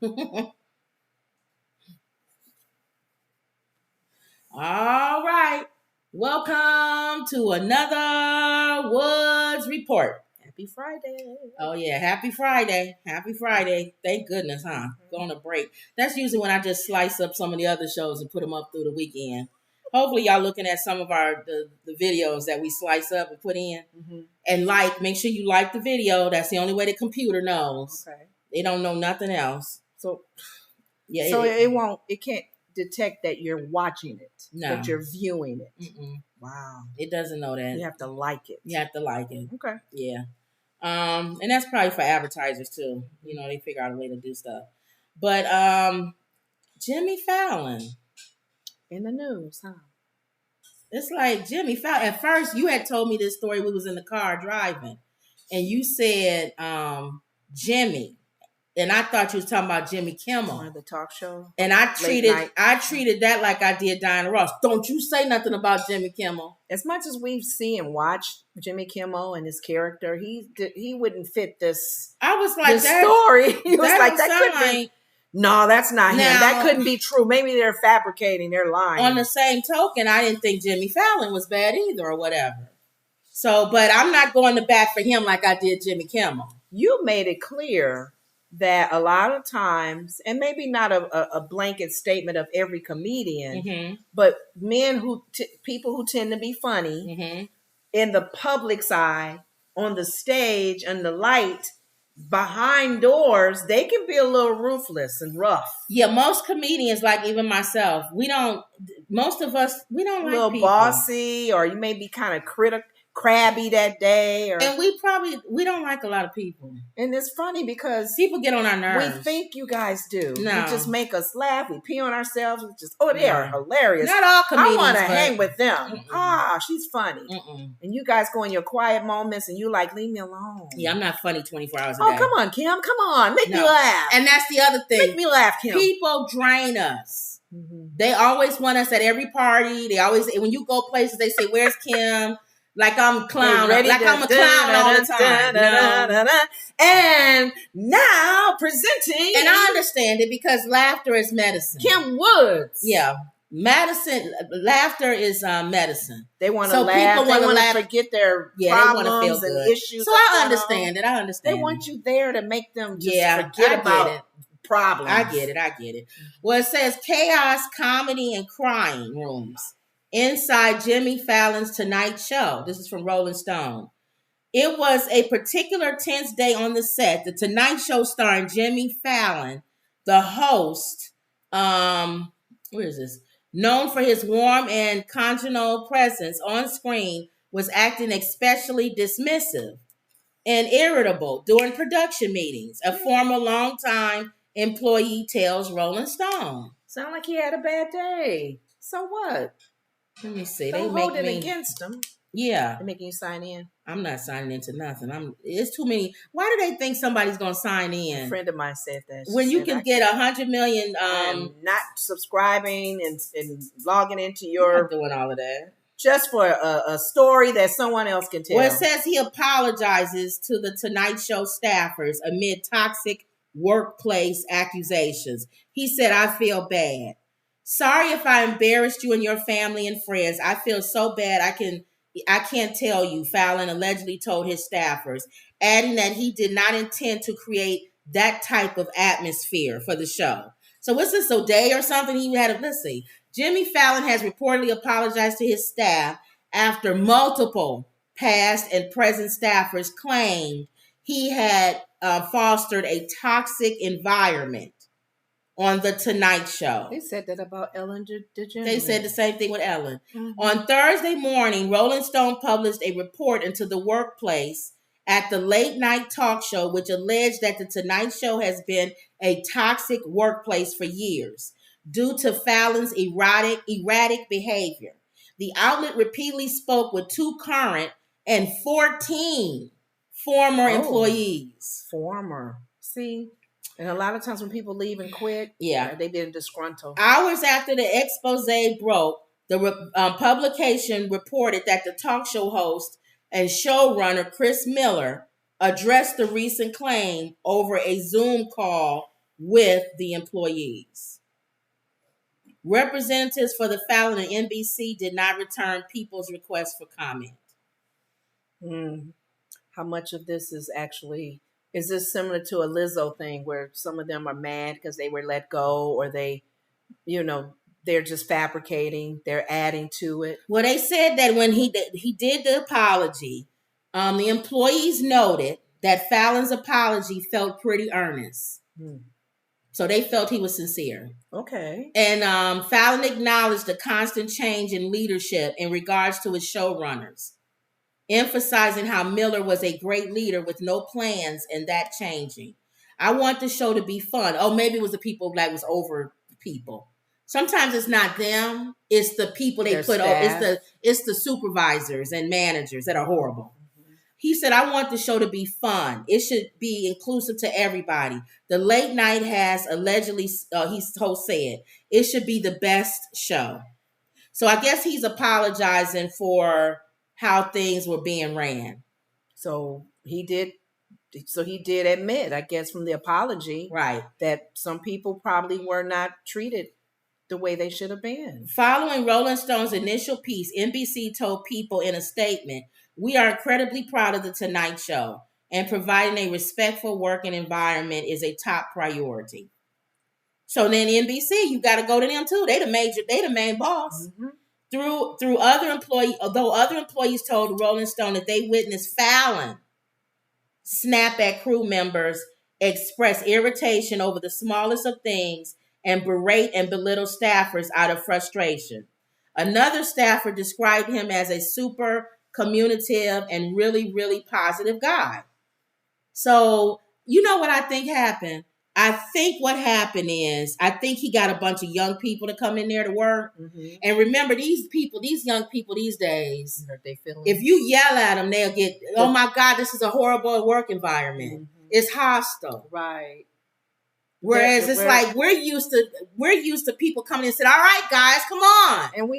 All right. Welcome to another Woods Report. Happy Friday. Oh, yeah. Happy Friday. Happy Friday. Thank goodness, huh? Going to break. That's usually when I just slice up some of the other shows and put them up through the weekend. Hopefully, y'all looking at some of the videos that we slice up and put in. Mm-hmm. And make sure you like the video. That's the only way the computer knows. Okay. They don't know nothing else. So, yeah, it can't detect that you're watching it, that you're viewing it. Mm-mm. Wow. It doesn't know that. You have to like it. You have to like it. Okay. Yeah. And that's probably for advertisers too. You know, they figure out a way to do stuff. But Jimmy Fallon. In the news, huh? It's like Jimmy Fallon. At first, you had told me this story. We was in the car driving. And you said Jimmy. And I thought you was talking about Jimmy Kimmel. The talk show. And I treated that like I did Diana Ross. Don't you say nothing about Jimmy Kimmel. As much as we've seen and watched Jimmy Kimmel and his character, he wouldn't fit this. I was like, this story. He was like, that couldn't be. No, that's not him. That couldn't be true. Maybe they're fabricating. They're lying. On the same token, I didn't think Jimmy Fallon was bad either or whatever. So, but I'm not going to bat for him like I did Jimmy Kimmel. You made it clear that a lot of times, and maybe not a blanket statement of every comedian, mm-hmm. but people who tend to be funny mm-hmm. in the public's eye, on the stage, and the light, behind doors, they can be a little ruthless and rough. Yeah, most comedians, like even myself, most of us, we don't like a little people. Bossy, or you may be kind of crabby that day, and we don't like a lot of people. And it's funny because people get on our nerves. We think you guys do. No. You just make us laugh. We pee on ourselves. We just they are hilarious. Not all comedians. I want to hang with them. Mm-mm. She's funny. Mm-mm. And you guys go in your quiet moments and you like, leave me alone. Yeah, I'm not funny 24 hours a day. Oh, come on, Kim. Come on. Make me laugh. And that's the other thing. Make me laugh, Kim. People drain us. Mm-hmm. They always want us at every party. They always, when you go places, they say, "Where's Kim?" Like I'm a clown. Like I'm a clown all the time. And now presenting. And I understand it because laughter is medicine. Kim Woods. Yeah. Laughter is medicine. They want to laugh. People want to forget their problems and issues. So I understand it. They want you there to make them just forget about problems. I get it. Well, it says chaos, comedy, and crying rooms inside Jimmy Fallon's Tonight Show. This is from Rolling Stone. It was a particular tense day on the set. The Tonight Show starring Jimmy Fallon, the host, where is this? Known for his warm and congenial presence on screen, was acting especially dismissive and irritable during production meetings. A former longtime employee tells Rolling Stone. Sound like he had a bad day. So what? Let me see. Don't hold it against him. Yeah. They're making you sign in. I'm not signing into nothing. It's too many. Why do they think somebody's going to sign in? A friend of mine said that. When you can get 100 million. Not subscribing and logging into your. I'm not doing all of that. Just for a story that someone else can tell. Well, it says he apologizes to the Tonight Show staffers amid toxic workplace accusations. He said, "I feel bad. Sorry if I embarrassed you and your family and friends. I feel so bad I can't tell you," Fallon allegedly told his staffers, adding that he did not intend to create that type of atmosphere for the show. So what's this, a day or something? Let's see. Jimmy Fallon has reportedly apologized to his staff after multiple past and present staffers claimed he had fostered a toxic environment on the Tonight Show. They said that about Ellen DeGeneres. They said the same thing with Ellen. Mm-hmm. On Thursday morning, Rolling Stone published a report into the workplace at the late night talk show, which alleged that the Tonight Show has been a toxic workplace for years due to Fallon's erratic behavior. The outlet repeatedly spoke with 2 current and 14 former employees. See? And a lot of times when people leave and quit, they've been disgruntled. Hours after the expose broke, the publication reported that the talk show host and showrunner Chris Miller addressed the recent claim over a Zoom call with the employees. Representatives for the Fallon and NBC did not return people's request for comment. How much of this is actually, is this similar to a Lizzo thing where some of them are mad because they were let go, or they, they're just fabricating, they're adding to it? Well, they said that when he did the apology, the employees noted that Fallon's apology felt pretty earnest. So they felt he was sincere. Okay. And Fallon acknowledged the constant change in leadership in regards to his showrunners, emphasizing how Miller was a great leader with no plans and that changing. I want the show to be fun. Oh, maybe it was the people that was over people. Sometimes it's not them; it's the people they put on. It's the supervisors and managers that are horrible. He said, I want the show to be fun. It should be inclusive to everybody. The late night has allegedly, he said, it should be the best show. So I guess he's apologizing for how things were being ran. So he did admit, I guess, from the apology, right, that some people probably were not treated the way they should have been. Following Rolling Stone's initial piece, NBC told People in a statement, we are incredibly proud of The Tonight Show, and providing a respectful working environment is a top priority. So then NBC, you got to go to them too. They the main boss. Through other employees, although other employees told Rolling Stone that they witnessed Fallon snap at crew members, express irritation over the smallest of things, and berate and belittle staffers out of frustration. Another staffer described him as a super communicative and really, really positive guy. So, you know what I think happened? I think what happened is, I think he got a bunch of young people to come in there to work. And remember, these young people these days, if you yell at them, they'll get, oh my God, this is a horrible work environment. It's hostile. Right. Whereas it's like we're used to people coming in and saying, all right, guys, come on. And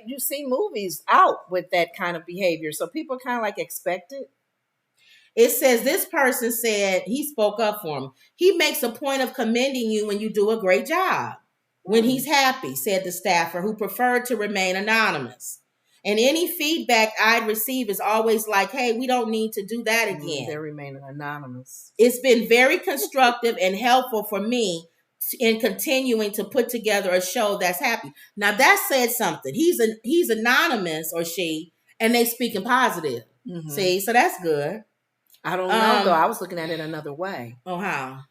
you see movies out with that kind of behavior. So people kind of like expect it. It says this person said, he spoke up for him. He makes a point of commending you when you do a great job. When he's happy, said the staffer, who preferred to remain anonymous. And any feedback I'd receive is always like, hey, we don't need to do that again. They're remaining anonymous. It's been very constructive and helpful for me in continuing to put together a show that's happy. Now that said something. He's anonymous, or she, and they speaking positive. See, so that's good. I don't know though. I was looking at it another way. Oh, how?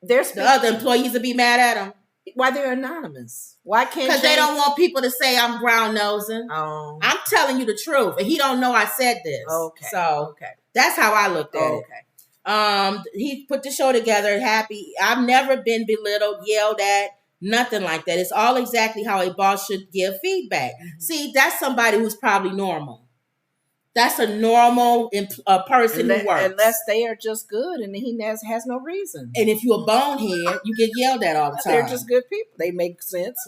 The other employees would be mad at them. Why they're anonymous? Why can't? Because they don't want people to say I'm brown nosing. Oh, I'm telling you the truth, and he don't know I said this. Okay, so that's how I looked at it. He put the show together, happy. I've never been belittled, yelled at, nothing like that. It's all exactly how a boss should give feedback. See, that's somebody who's probably normal. That's a normal person who works. Unless they are just good and he has no reason. And if you're a bonehead, you get yelled at all the time. They're just good people. They make sense.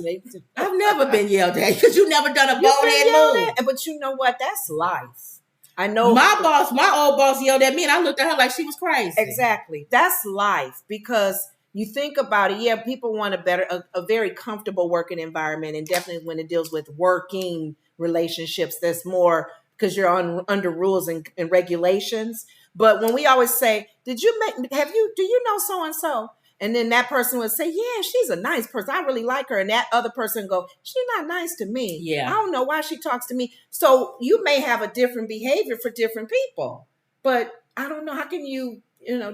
I've never been yelled at because you never done a bonehead move. But you know what? That's life. I know. My old boss yelled at me and I looked at her like she was crazy. Exactly. That's life, because you think about it. Yeah, people want a very comfortable working environment, and definitely when it deals with working relationships, there's more, because you're under rules and regulations. But when we always say, do you know so-and-so? And then that person would say, yeah, she's a nice person. I really like her. And that other person go, she's not nice to me. Yeah. I don't know why she talks to me. So you may have a different behavior for different people. But I don't know. How can you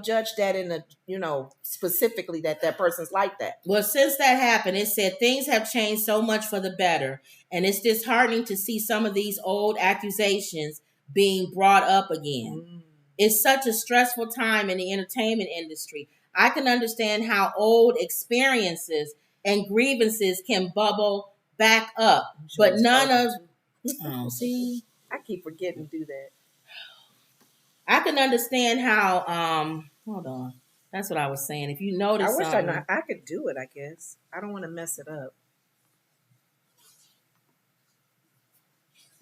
judge that specifically that person's like that? Well, since that happened, it said things have changed so much for the better. And it's disheartening to see some of these old accusations being brought up again. It's such a stressful time in the entertainment industry. I can understand how old experiences and grievances can bubble back up. But none of... Oh, see? I keep forgetting to do that. I can understand how... hold on. That's what I was saying. If you notice I could do it, I guess. I don't want to mess it up.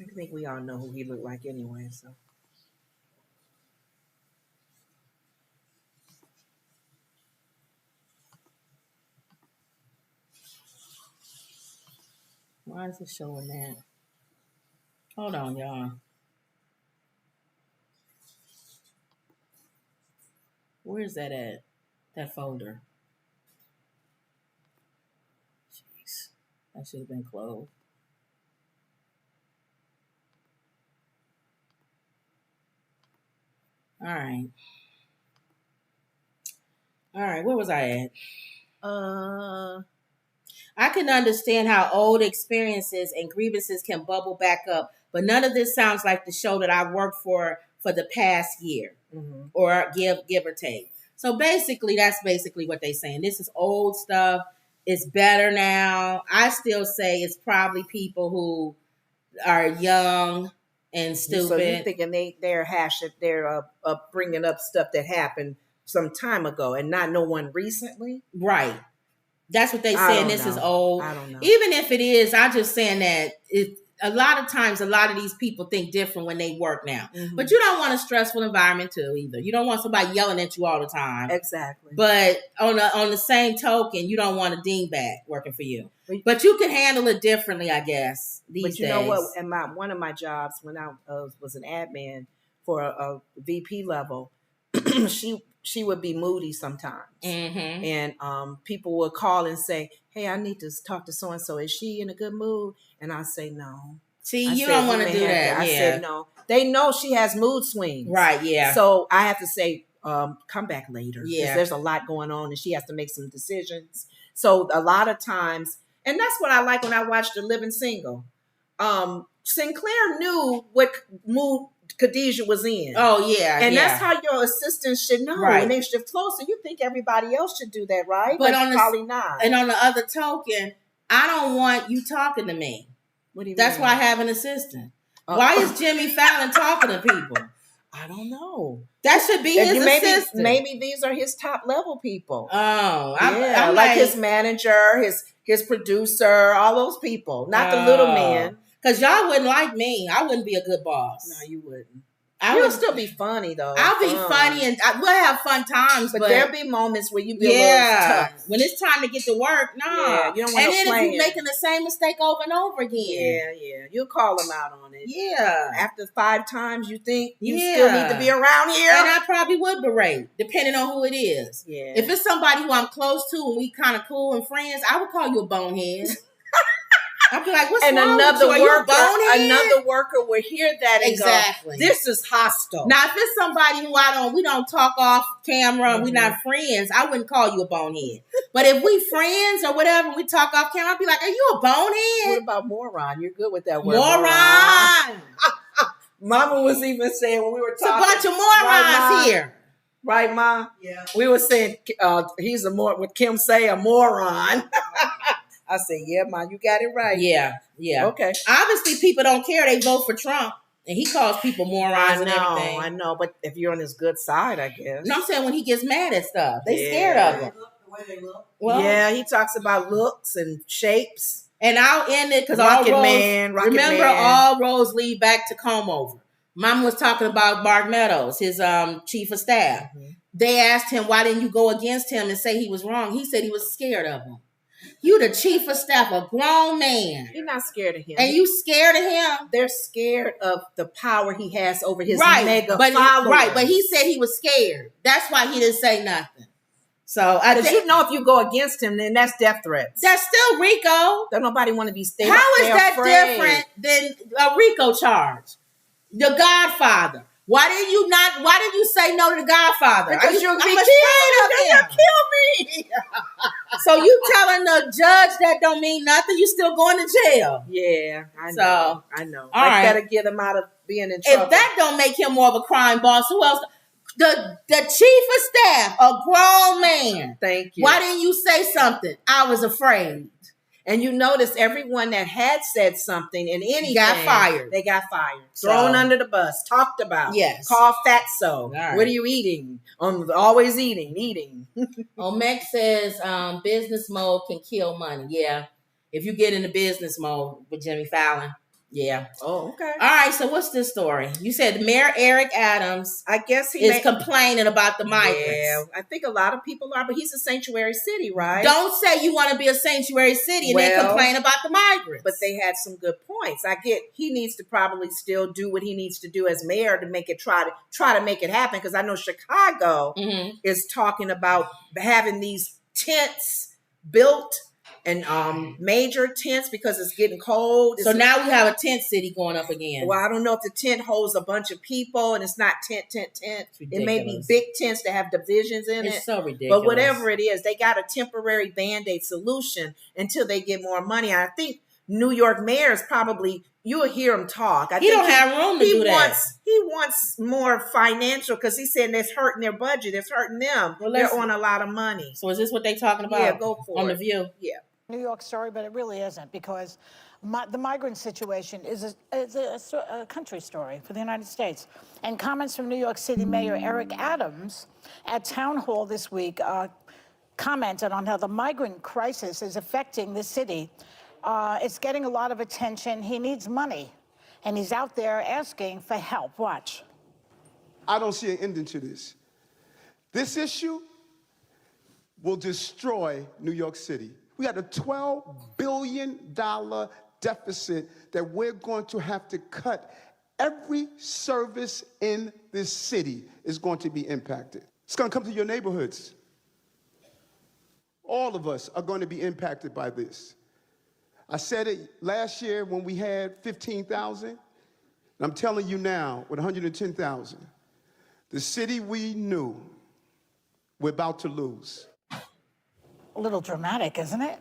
I think we all know who he looked like anyway, so... Why is it showing that? Hold on, y'all. Where's that at? That folder. Jeez. That should have been closed. All right. All right. Where was I at? I can understand how old experiences and grievances can bubble back up, but none of this sounds like the show that I worked for the past year, or give or take. So basically, that's basically what they're saying. This is old stuff. It's better now. I still say it's probably people who are young and stupid. So you're thinking they're bringing up stuff that happened some time ago and not no one recently? Right. That's what they saying. This is old. I don't know. Even if it is, I'm just saying that a lot of times, a lot of these people think different when they work now. Mm-hmm. But you don't want a stressful environment too, either. You don't want somebody yelling at you all the time. Exactly. But on the same token, you don't want a dingbat working for you. But you can handle it differently, I guess. These days. Know what? In one of my jobs, when I was an admin for a VP level, she would be moody sometimes. Mm-hmm. And people would call and say, hey, I need to talk to so-and-so. Is she in a good mood? And I say, no. See, you don't want to do that. I said, no. They know she has mood swings. Right, yeah. So I have to say, come back later. Yeah. There's a lot going on and she has to make some decisions. So a lot of times, and that's what I like when I watch The Living Single. Sinclair knew what mood Khadijah was in. Oh, yeah. And that's how your assistants should know. Right. When they shift closer, you think everybody else should do that, right? But probably not. And on the other token, I don't want you talking to me. What do you That's mean? why I have an assistant. Why is Jimmy Fallon talking to people? I don't know. That should be his assistant. Maybe these are his top level people. Oh, I'm like his manager, his producer, all those people, not the little man. Because y'all wouldn't like me. I wouldn't be a good boss. No, you wouldn't. You'll still be funny, though. I'll be funny and we'll have fun times. But there'll be moments where you be a little tough. When it's time to get to work, no. Yeah, you don't want to And then if you're making the same mistake over and over again. Yeah. You'll call them out on it. Yeah. After 5 times, you think you still need to be around here? And I probably would berate, depending on who it is. Yeah. If it's somebody who I'm close to and we kind of cool and friends, I would call you a bonehead. I'd be like, what's wrong with you? Another worker will hear that and exactly. Go, this is hostile. Now, if it's somebody who we don't talk off camera, and we're not friends, I wouldn't call you a bonehead. But if we friends or whatever, we talk off camera, I'd be like, are you a bonehead? What about moron? You're good with that word. Moron. Mama was even saying when we were talking. It's a bunch of morons here. Right, Ma? Yeah. We were saying he's what Kim say, a moron. I said, yeah, Ma, you got it right. Yeah. Okay. Obviously, people don't care. They vote for Trump. And he calls people morons and everything. I know. But if you're on his good side, I guess. No, I'm saying when he gets mad at stuff. They scared of him. The way they look. Well, yeah, he talks about looks and shapes. And I'll end it because all roads lead back to Comb Over. Mama was talking about Mark Meadows, his chief of staff. Mm-hmm. They asked him, why didn't you go against him and say he was wrong? He said he was scared of him. You the chief of staff, a grown man. You're not scared of him. And you scared of him? They're scared of the power he has over his mega followers. Right, but he said he was scared. That's why he didn't say nothing. So because you know if you go against him, then that's death threats. That's still RICO. Don't nobody want to be staying. How is that different than a RICO charge? The Godfather. Why did you say no to the Godfather? Because you're afraid of him. Kill me. So you telling the judge that don't mean nothing? You still going to jail? Yeah, I know. I know. All right. Better get him out of being in trouble. If that don't make him more of a crime boss, who else? The chief of staff, a grown man. Thank you. Why didn't you say something? I was afraid. And you notice everyone that had said something in anything got fired. They got fired. Thrown under the bus. Talked about. Yes. Called fatso. Right. What are you eating? Always eating. Omek says business mode can kill money. Yeah. If you get into business mode with Jimmy Fallon, Yeah. Oh, okay. All right, so what's this story? You said Mayor Eric Adams I guess he is complaining about the migrants. Yeah, I think a lot of people are, but he's a sanctuary city, right? Don't say you want to be a sanctuary city and then complain about the migrants. But they had some good points. I get he needs to probably still do what he needs to do as mayor to make it try to make it happen, because I know Chicago is talking about having these tents built, and major tents, because it's getting cold. So now we have a tent city going up again. Well, I don't know if the tent holds a bunch of people and it's not tent. It may be big tents that have divisions in it. It's so ridiculous. But whatever it is, they got a temporary Band-Aid solution until they get more money. I think New York mayors probably, you'll hear him talk. He don't have room to do that. He wants more financial, because he's saying that's hurting their budget. It's hurting them. Well, they're on a lot of money. So is this what they're talking about? Yeah, go for it. On The View? Yeah. New York story, but it really isn't, because the migrant situation is a country story for the United States. And comments from New York City Mayor Eric Adams at Town Hall this week commented on how the migrant crisis is affecting the city. It's getting a lot of attention. He needs money, and he's out there asking for help. Watch. I don't see an ending to this. This issue will destroy New York City. We got a $12 billion deficit that we're going to have to cut. Every service in this city is going to be impacted. It's going to come to your neighborhoods. All of us are going to be impacted by this. I said it last year when we had 15,000. And I'm telling you now, with 110,000, the city we knew, we're about to lose. A little dramatic, isn't it?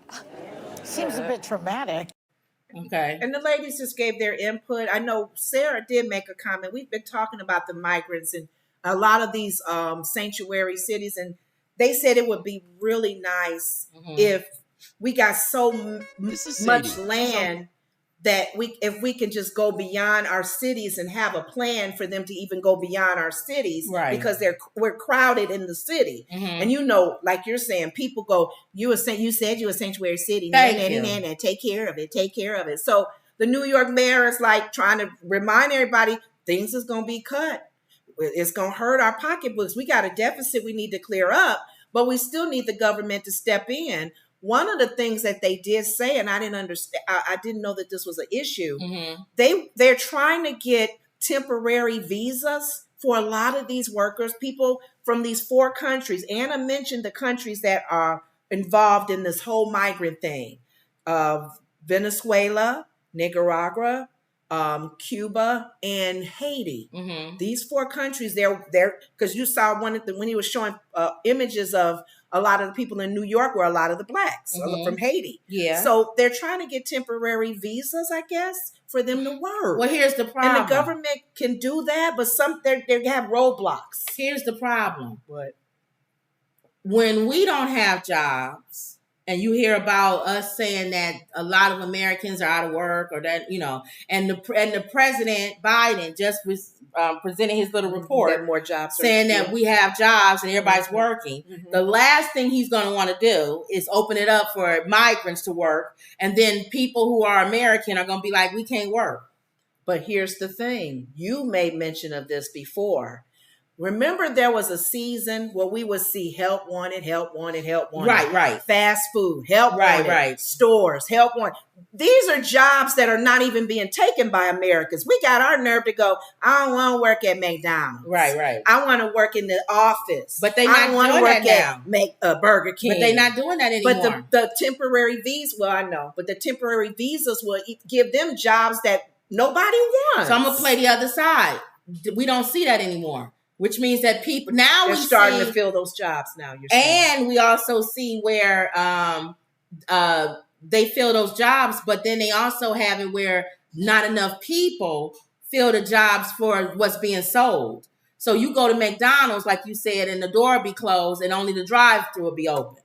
Seems a bit dramatic. Okay. And the ladies just gave their input. I know Sarah did make a comment. We've been talking about the migrants and a lot of these sanctuary cities, and they said it would be really nice if we got so much land that if we can just go beyond our cities and have a plan for them to even go beyond our cities, right? Because we're crowded in the city, and like you're saying, people go, you said you a sanctuary city, take care of it. So the New York mayor is like trying to remind everybody things is going to be cut. It's going to hurt our pocketbooks. We got a deficit we need to clear up, but we still need the government to step in. One of the things that they did say, and I didn't understand, I didn't know that this was an issue. They're trying to get temporary visas for a lot of these workers, people from these 4 countries. Anna mentioned the countries that are involved in this whole migrant thing: Venezuela, Nicaragua, Cuba, and Haiti. These 4 countries, they're because you saw when he was showing images of a lot of the people in New York were a lot of the blacks from Haiti. Yeah. So they're trying to get temporary visas, I guess, for them to work. Well, here's the problem. And the government can do that, but they have roadblocks. Here's the problem. What? When we don't have jobs, and you hear about us saying that a lot of Americans are out of work, or that, and the President Biden just was presenting his little report, more jobs, saying that we have jobs and everybody's working. The last thing he's going to want to do is open it up for migrants to work, and then people who are American are going to be like, we can't work. But here's the thing: you made mention of this before. Remember, there was a season where we would see help wanted. Right. Fast food, help wanted. Right. Stores, help wanted. These are jobs that are not even being taken by Americans. We got our nerve to go, I don't want to work at McDonald's. Right. I want to work in the office. But they're not doing that now. Make a Burger King. But they're not doing that anymore. But the temporary visas, well, I know. But the temporary visas will give them jobs that nobody wants. So I'm going to play the other side. We don't see that anymore. Which means that people now they're starting to fill those jobs now. You're saying. And we also see where they fill those jobs, but then they also have it where not enough people fill the jobs for what's being sold. So you go to McDonald's, like you said, and the door will be closed, and only the drive-thru will be open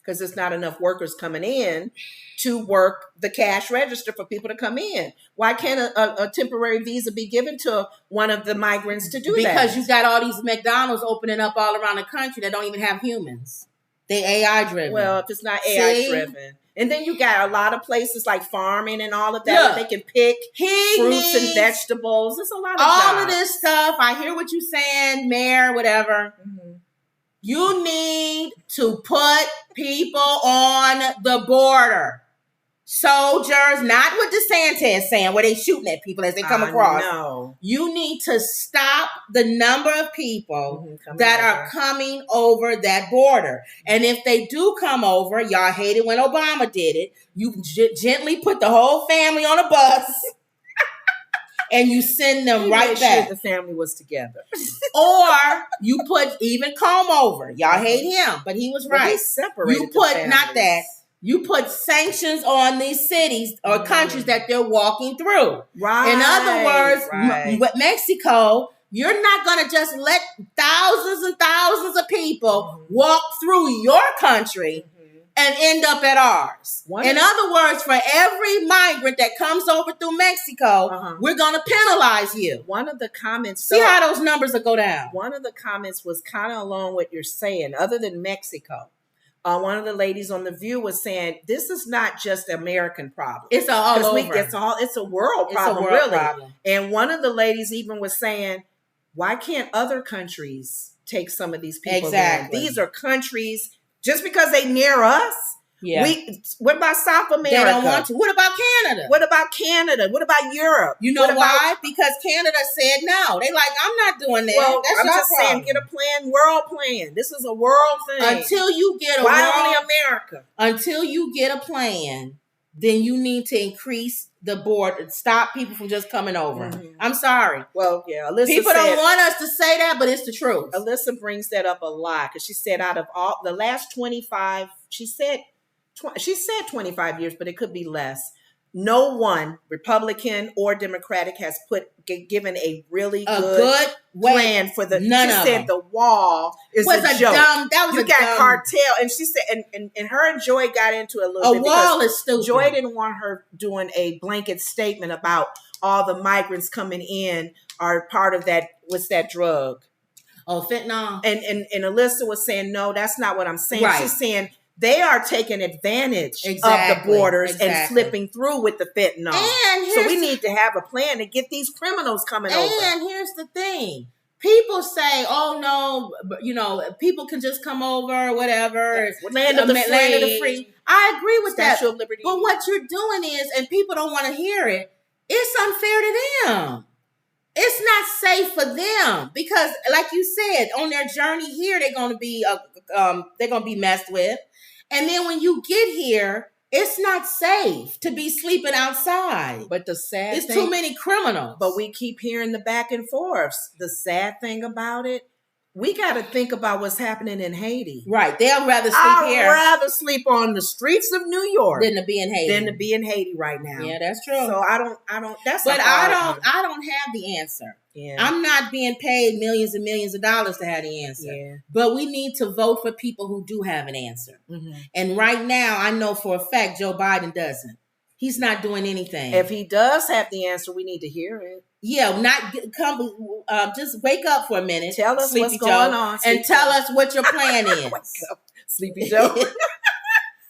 because there's not enough workers coming in to work the cash register for people to come in. Why can't a temporary visa be given to one of the migrants to do that? Because you got all these McDonald's opening up all around the country that don't even have humans. They AI driven. Well, if it's not AI driven. And then you got a lot of places like farming and all of that where they can pick fruits and vegetables. There's a lot of all jobs. of this stuff. I hear what you're saying, Mayor, whatever. Mm-hmm. You need to put people on the border. Soldiers, not what DeSantis is saying, where they shooting at people as they come across. No. You need to stop the number of people that are coming over that border. And if they do come over, y'all hated when Obama did it, you gently put the whole family on a bus and you send them right back. Sure the family was together. Or you put even Combe over. Y'all hate him, but he was right. He separated you put, the not that. You put sanctions on these cities or countries that they're walking through. Right. In other words, Mexico, you're not going to just let thousands and thousands of people walk through your country and end up at ours. In other words, for every migrant that comes over through Mexico, we're going to penalize you. One of the comments... See how those numbers will go down. One of the comments was kind of along what you're saying, other than Mexico. One of the ladies on The View was saying, this is not just an American problem. It's all over. It's a world problem, really. And one of the ladies even was saying, why can't other countries take some of these people in? These are countries, just because they near us. Yeah. What about South America? They don't want to. What about Canada? What about Canada? What about Europe? You know why? Because Canada said no. They like, I'm not doing that. Well, that's I'm just saying, get a plan, world plan. This is a world thing. Until you get only America? Until you get a plan, then you need to increase the border, stop people from just coming over. I'm sorry. Well, yeah, Alyssa people don't want us to say that, but it's the truth. Alyssa brings that up a lot because she said out of all the last 25, she said 25 years, but it could be less. No one, Republican or Democratic, has given a really good plan for the. None she of said them. The wall is a joke. That was you got cartel, and she said, and her and Joy got into a little bit. A wall is stupid. Joy didn't want her doing a blanket statement about all the migrants coming in are part of that. What's that drug? Oh, fentanyl. And Alyssa was saying, no, that's not what I'm saying. Right. She's saying they are taking advantage of the borders and slipping through with the fentanyl. And so we need to have a plan to get these criminals coming over. And here's the thing. People say, oh, no, people can just come over or whatever. Land of the free. I agree with Statue that. of Liberty. But what you're doing is, and people don't want to hear it, it's unfair to them. It's not safe for them because, like you said, on their journey here, they're going to be messed with. And then when you get here, it's not safe to be sleeping outside. But the sad thing, it's too many criminals. But we keep hearing the back and forths. The sad thing about it, we got to think about what's happening in Haiti. Right. They'll rather sleep here. I'd rather sleep on the streets of New York than to be in Haiti. Right now. Yeah, that's true. So I don't. That's. But I don't have the answer. Yeah. I'm not being paid millions and millions of dollars to have the answer. Yeah. But we need to vote for people who do have an answer. And right now, I know for a fact Joe Biden doesn't. He's not doing anything. If he does have the answer, we need to hear it. Yeah, just wake up for a minute. Tell us Sleepy what's going on. And tell us what your plan is. Sleepy Joe.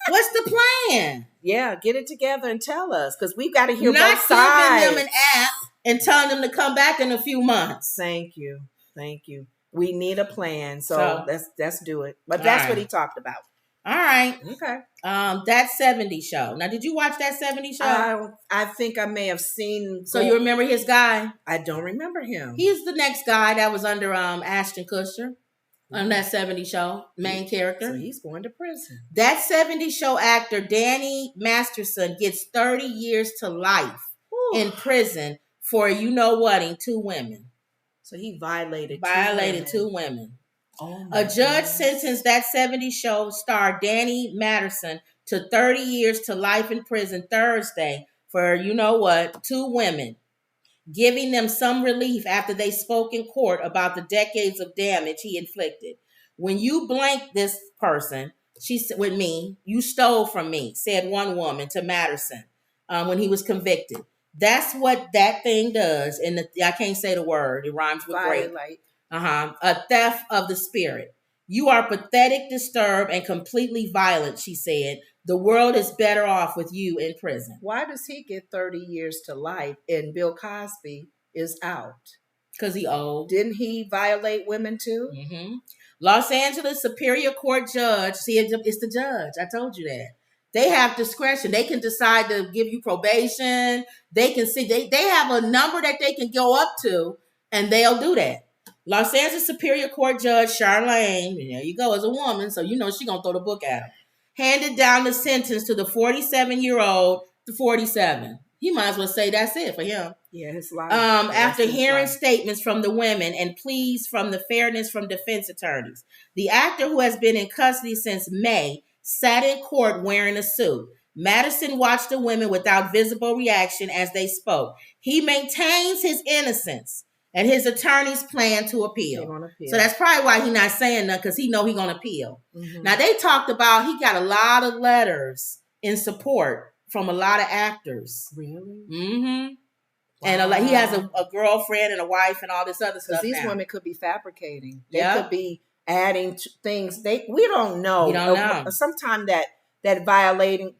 What's the plan? Yeah, get it together and tell us because we've got to hear Not both sides. giving them an app and telling them to come back in a few months. Thank you. We need a plan, so let's do it. But that's what he talked about. All right. Okay. That 70s show. Now, did you watch that 70s show? I think I may have seen. So you remember his guy? I don't remember him. He's the next guy that was under Ashton Kutcher on that 70s show, main character. So he's going to prison. That 70s show actor, Danny Masterson, gets 30 years to life in prison for in 2 women. So he violated two women. Oh a judge sentenced that 70s show star Danny Masterson to 30 years to life in prison Thursday for 2 women, giving them some relief after they spoke in court about the decades of damage he inflicted. When you blank this person, she said, with me, you stole from me, said one woman to Masterson when he was convicted. That's what that thing does. And I can't say the word. It rhymes with great. A theft of the spirit. You are pathetic, disturbed, and completely violent, she said. The world is better off with you in prison. Why does he get 30 years to life and Bill Cosby is out? Because he old. Didn't he violate women too? Mm-hmm. Los Angeles Superior Court judge, see, it's the judge. I told you that. They have discretion. They can decide to give you probation. They can see, they have a number that they can go up to, and they'll do that. Los Angeles Superior Court Judge Charlene, there you go, as a woman, so you know she's going to throw the book at him, handed down the sentence to the 47-year-old to 47. He might as well say that's it for him. Yeah, his life. After hearing statements from the women and pleas from the fairness from defense attorneys, the actor, who has been in custody since May, sat in court wearing a suit. Madison watched the women without visible reaction as they spoke. He maintains his innocence, and his attorneys plan to appeal. So that's probably why he's not saying nothing, because he know he's going to appeal. Mm-hmm. Now, they talked about he got a lot of letters in support from a lot of actors. Really? Mm-hmm. Wow. And he has a girlfriend and a wife and all this other stuff. These women could be fabricating. They could be adding things. We don't know. We don't know. Sometimes that violating,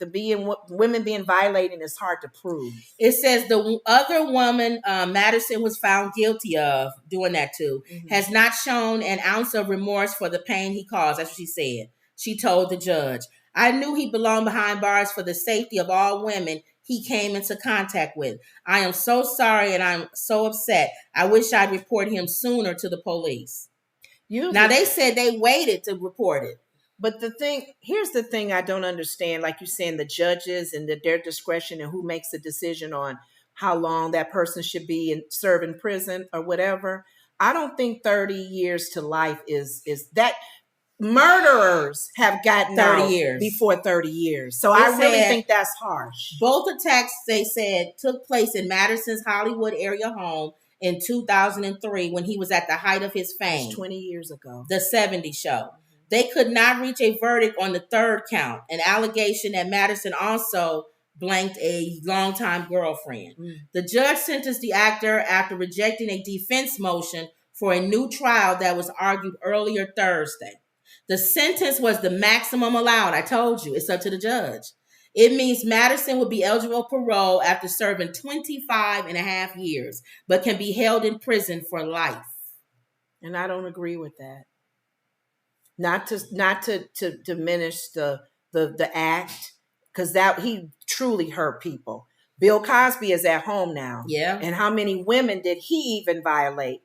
women being violating is hard to prove. It says the other woman Madison was found guilty of doing that too, has not shown an ounce of remorse for the pain he caused. That's what she said. She told the judge, I knew he belonged behind bars for the safety of all women he came into contact with. I am so sorry and I'm so upset. I wish I'd report him sooner to the police. Now, they said they waited to report it. But here's the thing I don't understand. Like you're saying, the judges and their discretion and who makes the decision on how long that person should be serve in prison or whatever. I don't think 30 years to life is that. Murderers have gotten 30 years before 30 years. So I really think that's harsh. Both attacks, they said, took place in Madison's Hollywood area home in 2003 when he was at the height of his fame. 20 years ago. The 70s show. They could not reach a verdict on the third count, an allegation that Madison also blanked a longtime girlfriend. The judge sentenced the actor after rejecting a defense motion for a new trial that was argued earlier Thursday. The sentence was the maximum allowed. I told you, it's up to the judge. It means Madison would be eligible for parole after serving 25 and a half years, but can be held in prison for life. And I don't agree with that. Not to diminish the act, because that he truly hurt people. Bill Cosby is at home now. Yeah. And how many women did he even violate?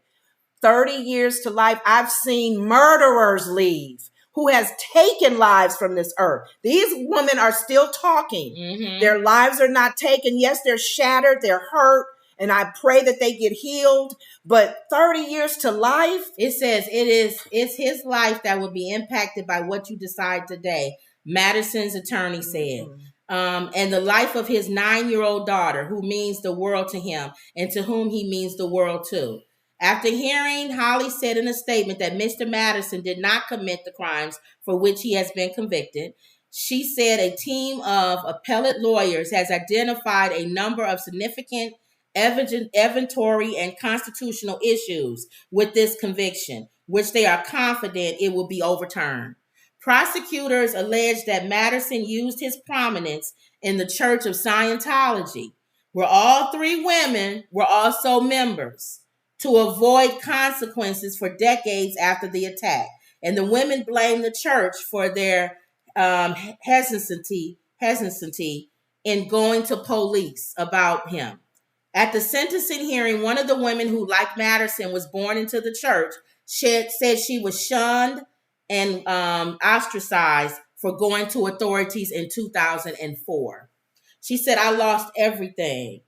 30 years to life. I've seen murderers leave who has taken lives from this earth. These women are still talking. Mm-hmm. Their lives are not taken. Yes, they're shattered. They're hurt. And I pray that they get healed. But 30 years to life? It says it's his life that will be impacted by what you decide today, Madison's attorney said. And the life of his 9-year-old daughter, who means the world to him and to whom he means the world too. After hearing, Holly said in a statement that Mr. Madison did not commit the crimes for which he has been convicted. She said a team of appellate lawyers has identified a number of significant evidentiary and constitutional issues with this conviction, which they are confident it will be overturned. Prosecutors allege that Madison used his prominence in the Church of Scientology, where all three women were also members, to avoid consequences for decades after the attack. And the women blame the church for their hesitancy in going to police about him. At the sentencing hearing, one of the women who, like Madison, was born into the church, said she was shunned and ostracized for going to authorities in 2004. She said, I lost everything.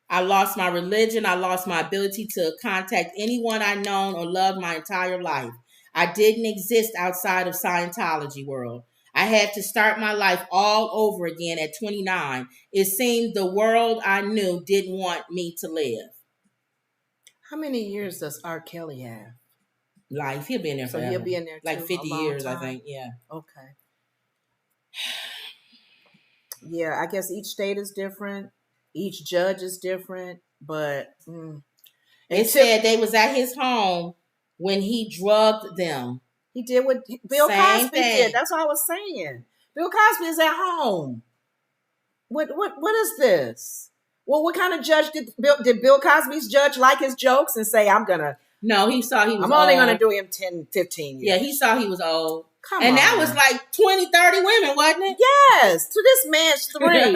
I lost my religion. I lost my ability to contact anyone I known or loved my entire life. I didn't exist outside of Scientology world. I had to start my life all over again at 29. It seemed the world I knew didn't want me to live. How many years does R. Kelly have? Life. He'll be in there forever. So he'll be in there like 50 years, time. I think. Yeah. Okay. Yeah, I guess each state is different. Each judge is different, but it said they was at his home when he drugged them. He did what Bill Same Cosby thing. did. That's what I was saying. Bill Cosby is at home. What is this? Well, what kind of judge did Bill Cosby's judge like his jokes and say, No, he saw he was I'm only old. going to do him 10, 15 years. Yeah, he saw he was old. Come and on. that was like 20, 30 women, wasn't it? Yes, to this man's 3.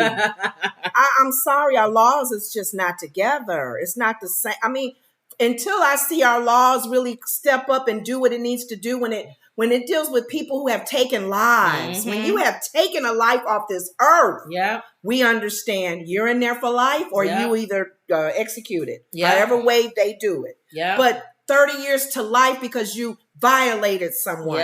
I'm sorry, our laws is just not together. It's not the same. I mean, until I see our laws really step up and do what it needs to do when it deals with people who have taken lives, when you have taken a life off this earth, we understand you're in there for life or you either execute it, however way they do it. But 30 years to life because you violated someone.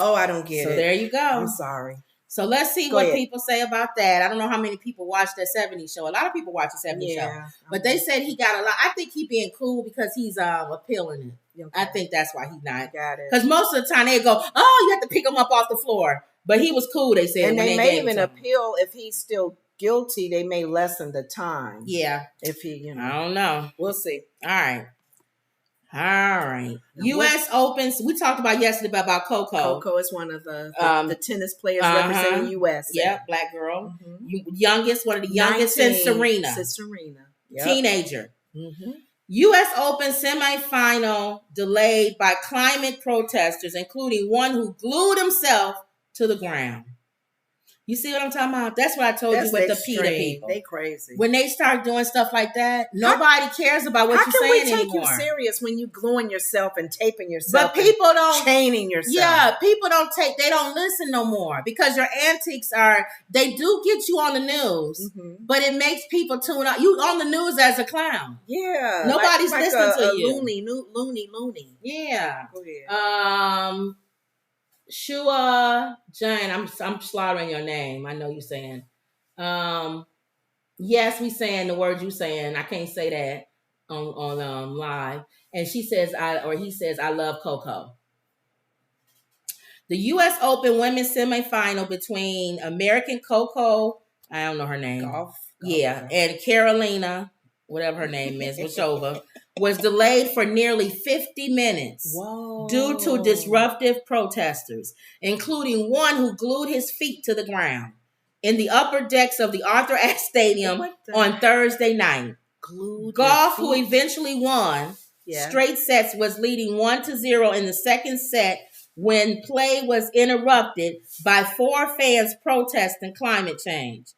Oh, I don't get it. So there you go. I'm sorry. So let's see what people say about that. I don't know how many people watch that 70s show. A lot of people watch the 70s show. But they said he got a lot. I think he being cool because he's appealing it. Okay. I think that's why he's not. Got it. Because most of the time they go, oh, you have to pick him up off the floor. But he was cool, they said. And they may even appeal if he's still guilty. They may lessen the time. Yeah. If he, I don't know. We'll see. All right. U.S. Opens. We talked about yesterday about Coco. Coco is one of the tennis players representing the U.S. Yeah, black girl. Youngest, one of the youngest since Serena. Since Serena. Yep. Teenager. U.S. Open semifinal delayed by climate protesters, including one who glued himself to the ground. You see what I'm talking about? That's what I told you with the PETA people. They crazy. When they start doing stuff like that, nobody cares about what you're saying anymore. How can we take you serious when you gluing yourself and taping yourself? But people don't chaining yourself. Yeah, people don't they don't listen no more because your antics they do get you on the news, but it makes people tune out. You on the news as a clown. Yeah, nobody's listening to you. Loony. Yeah. Go ahead. Shua Jane, I'm slaughtering your name. I know you're saying. Yes, we saying the word you saying. I can't say that on live. And she says he says I love Coco. The U.S. Open women's semifinal between American Coco, I don't know her name. Golf. And Carolina, whatever her name is, Wachova, was delayed for nearly 50 minutes due to disruptive protesters, including one who glued his feet to the ground in the upper decks of the Arthur Ashe Stadium on Thursday night. Golf, who eventually won straight sets, was leading 1-0 in the second set when play was interrupted by 4 fans protesting climate change.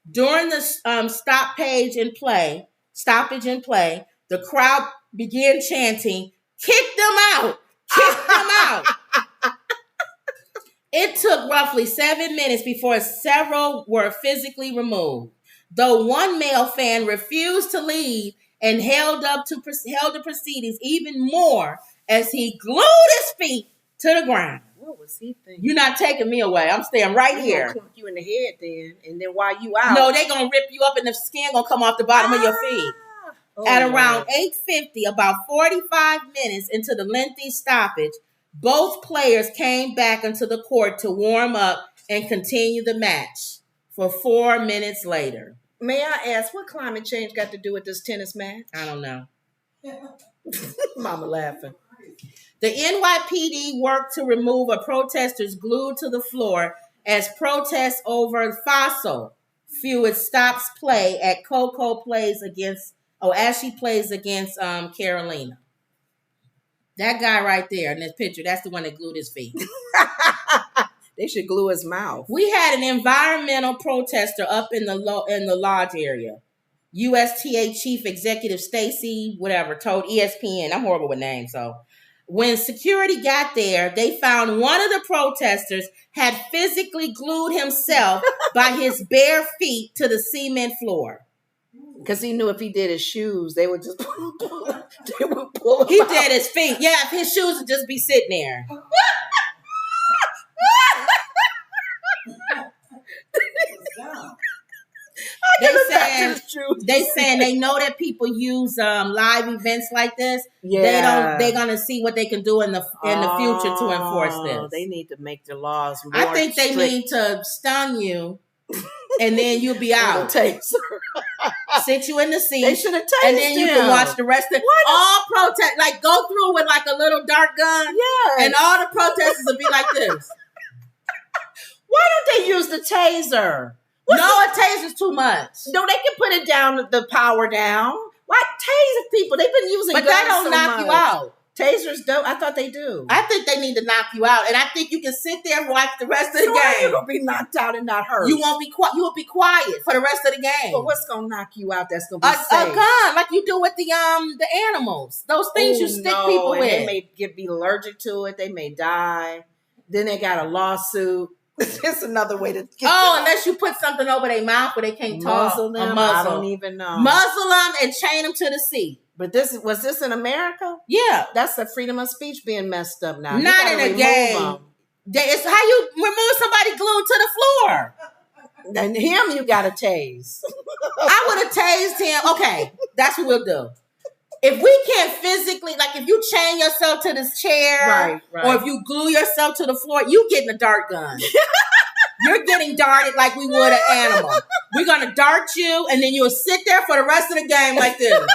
During the stoppage in play, the crowd began chanting, "Kick them out! Kick them out!" It took roughly 7 minutes before several were physically removed, though one male fan refused to leave and held the proceedings even more as he glued his feet to the ground. What was he thinking? You're not taking me away. I'm staying right here. Gonna clunk you in the head then, and then while you out. No, they're going to rip you up and the skin going to come off the bottom of your feet. At around 8:50, about 45 minutes into the lengthy stoppage, both players came back into the court to warm up and continue the match for 4 minutes later. May I ask, what climate change got to do with this tennis match? I don't know. Mama laughing. The NYPD worked to remove a protesters glued to the floor as protests over fossil fuel stops play at Coco as she plays against Carolina. That guy right there in this picture, that's the one that glued his feet. They should glue his mouth. We had an environmental protester up in the lodge area. USTA Chief Executive Stacy, told ESPN, I'm horrible with names, so when security got there, they found one of the protesters had physically glued himself by his bare feet to the cement floor. Because he knew if he did his shoes, they would just pull him He out. did his feet. Yeah, his shoes would just be sitting there. They saying they know that people use live events like this. Yeah. They're gonna see what they can do in the future to enforce this. They need to make the laws more I think they strict. need to stun you, and then you'll be out. sit you in the seat. They should have tased and then you him. can watch the rest of all protest. Like go through with like a little dart gun. Yeah. And all the protesters will be like this. Why don't they use the taser? A taser's too much. No, they can put it down, the power down. Why tase people? They've been using But guns that don't so knock much. you out. Tasers don't. I thought they do. I think they need to knock you out, and I think you can sit there and watch the rest of the So how game. you gonna be knocked out and not hurt? You won't be quiet. You will be quiet for the rest of the game. But what's gonna knock you out? That's gonna be A safe. gun, like you do with the animals. Those things you stick people and with. They may be allergic to it. They may die. Then they got a lawsuit. It's another way to get unless you put something over their mouth where they can't talk. muzzle them. A muzzle. I don't even know. Muzzle them and chain them to the seat. But was this in America? Yeah. That's the freedom of speech being messed up now. Not in a game. It's how you remove somebody glued to the floor. And him, you got to tase. I would have tased him. Okay, that's what we'll do. If we can't physically, like if you chain yourself to this chair, Right. or if you glue yourself to the floor, you getting a dart gun. You're getting darted like we would an animal. We're going to dart you, and then you'll sit there for the rest of the game like this.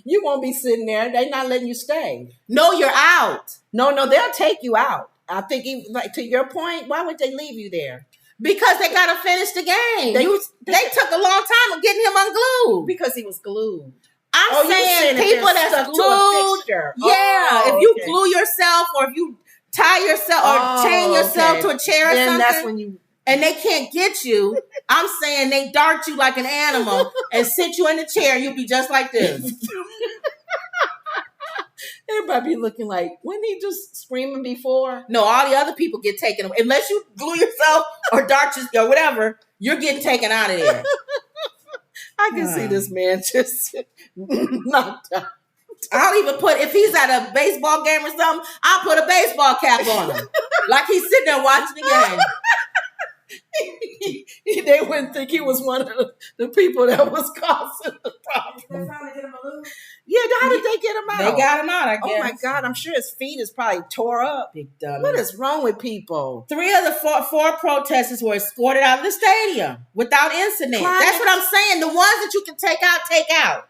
You won't be sitting there. They're not letting you stay. No, you're out. No, they'll take you out. I think, like to your point, why would they leave you there? Because they got to finish the game. They took a long time of getting him unglued. Because he was glued. I'm saying people that's stuck glued. to a fixture. Yeah, if you glue yourself, or if you tie yourself or chain yourself to a chair or something, that's when you. And they can't get you. I'm saying they dart you like an animal and sit you in the chair. You'll be just like this. Everybody be looking like, wasn't he just screaming before? No, all the other people get taken away. Unless you glue yourself or dart you or whatever, you're getting taken out of there. I can see this man just knocked out. I'll even put, if he's at a baseball game or something, I'll put a baseball cap on him. Like he's sitting there watching the game. They wouldn't think he was one of the people that was causing the problem. Yeah, how did they get him out? They got him out, I guess. Oh my God, I'm sure his feet is probably tore up. Big dummy. What is wrong with people? 3 of the four protesters were escorted out of the stadium without incident. That's what I'm saying. The ones that you can take out, take out.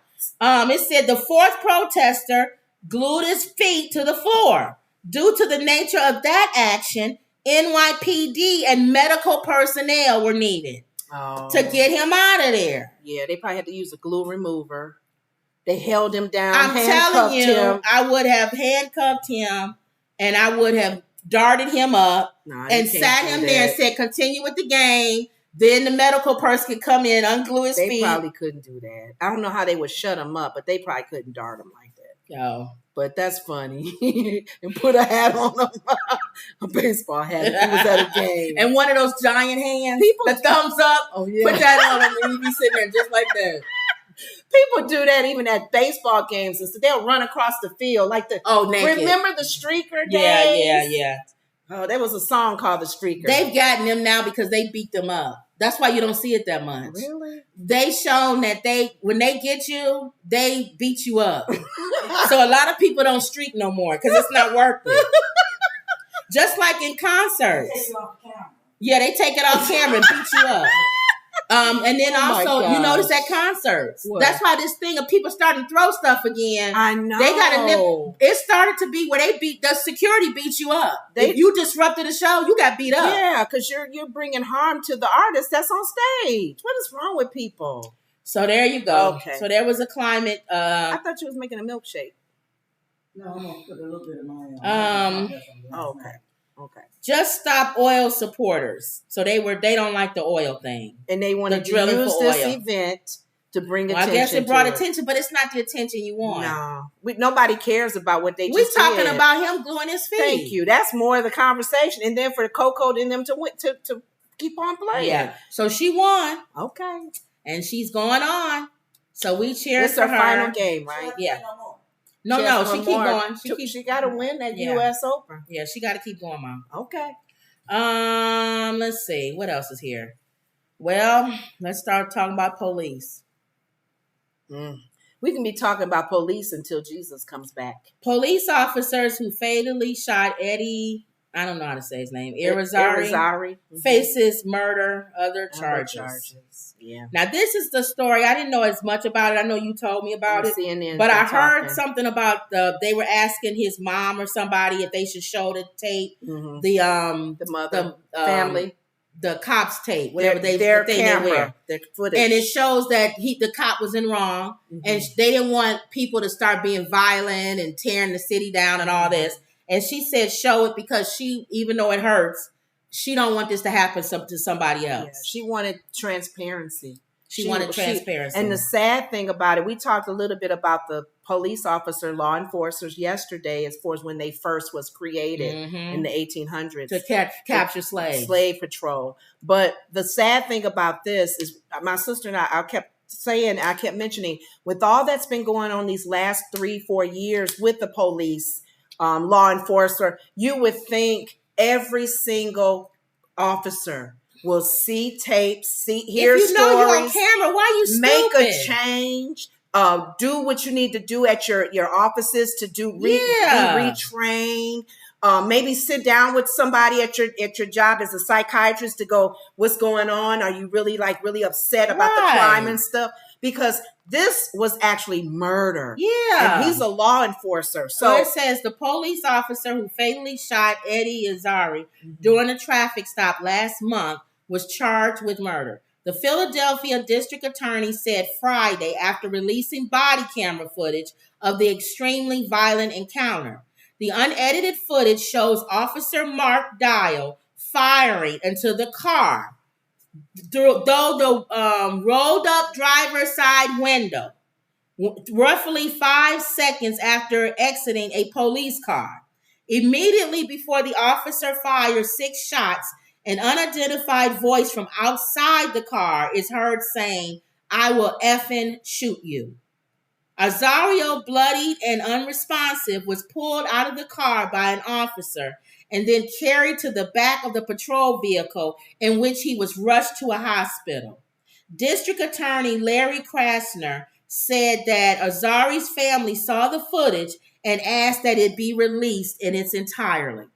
It said the 4th protester glued his feet to the floor. Due to the nature of that action, NYPD and medical personnel were needed to get him out of there. Yeah, they probably had to use a glue remover. They held him down. I'm telling you, I would have handcuffed him and I would have darted him up and sat him there and said, continue with the game. Then the medical person could come in, unglue his feet. They probably couldn't do that. I don't know how they would shut him up, but they probably couldn't dart him like that. No. But that's funny. And put a hat on him, a baseball hat. If he was at a game. And one of those giant hands, the thumbs up. Oh, yeah. Put that on him and he'd be sitting there just like that. People do that even at baseball games. And so they'll run across the field like the. Naked. Remember the streaker days? Yeah. Oh, there was a song called The Streaker. They've gotten them now because they beat them up. That's why you don't see it that much. Really? They shown that when they get you, they beat you up. So a lot of people don't streak no more because it's not worth it. Just like in concerts. Take it off camera. Yeah, they take it off camera and beat you up. And then also, you notice at concerts. What? That's why this thing of people starting to throw stuff again. I know. They got to it started to be where the security beat you up. If you disrupted the show, you got beat up. Yeah, because you're bringing harm to the artist that's on stage. What is wrong with people? So there you go. Okay. So there was a climate. I thought you was making a milkshake. No, I'm gonna put a little bit of my Okay. Just Stop Oil supporters. So they don't like the oil thing. And they wanted to use this event to bring attention. I guess it brought attention, but it's not the attention you want. No. Nobody cares about what they We're just talking did. about him gluing his feet. Thank you. That's more of the conversation. And then for the Coco and them to keep on playing. Yeah. So she won. Okay. And she's going on. So we cheer It's for her her. final game, right? Yeah. No, she keep going. She got to win that U.S. Open. Yeah, she got to keep going, Mom. Okay. Let's see. What else is here? Well, let's start talking about police. We can be talking about police until Jesus comes back. Police officers who fatally shot Eddie I don't know how to say his name. Irizarry faces murder, other charges. Yeah. Now, this is the story. I didn't know as much about it. I know you told me about it. CNN but I heard talking. something about they were asking his mom or somebody if they should show the tape. Mm-hmm. The mother, family. The cops tape, whatever their the camera, they wear. their footage. And it shows that the cop was in wrong. Mm-hmm. And they didn't want people to start being violent and tearing the city down and all this. And she said, show it because even though it hurts, she don't want this to happen to somebody else. Yeah, she wanted transparency. She wanted transparency. And the sad thing about it, we talked a little bit about the police officer, law enforcers yesterday, as far as when they first was created in the 1800s. To capture slaves. Slave patrol. But the sad thing about this is my sister and I kept mentioning, with all that's been going on these last 3-4 years with the police, law enforcer, you would think every single officer will see tapes, hear stories. If you know you're on camera, why you stupid? Make a change. Do what you need to do at your offices to be retrained. Maybe sit down with somebody at your job as a psychiatrist to go, what's going on? Are you really upset about the crime and stuff? Because this was actually murder. Yeah. And he's a law enforcer. So it says the police officer who fatally shot Eddie Irizarry during a traffic stop last month was charged with murder. The Philadelphia district attorney said Friday after releasing body camera footage of the extremely violent encounter. The unedited footage shows Officer Mark Dial firing into the car through the rolled up driver's side window, roughly 5 seconds after exiting a police car. Immediately before the officer fired 6 shots, an unidentified voice from outside the car is heard saying, "I will effing shoot you." Azario, bloodied and unresponsive, was pulled out of the car by an officer and then carried to the back of the patrol vehicle, in which he was rushed to a hospital. District Attorney Larry Krasner said that Azari's family saw the footage and asked that it be released in its entirety.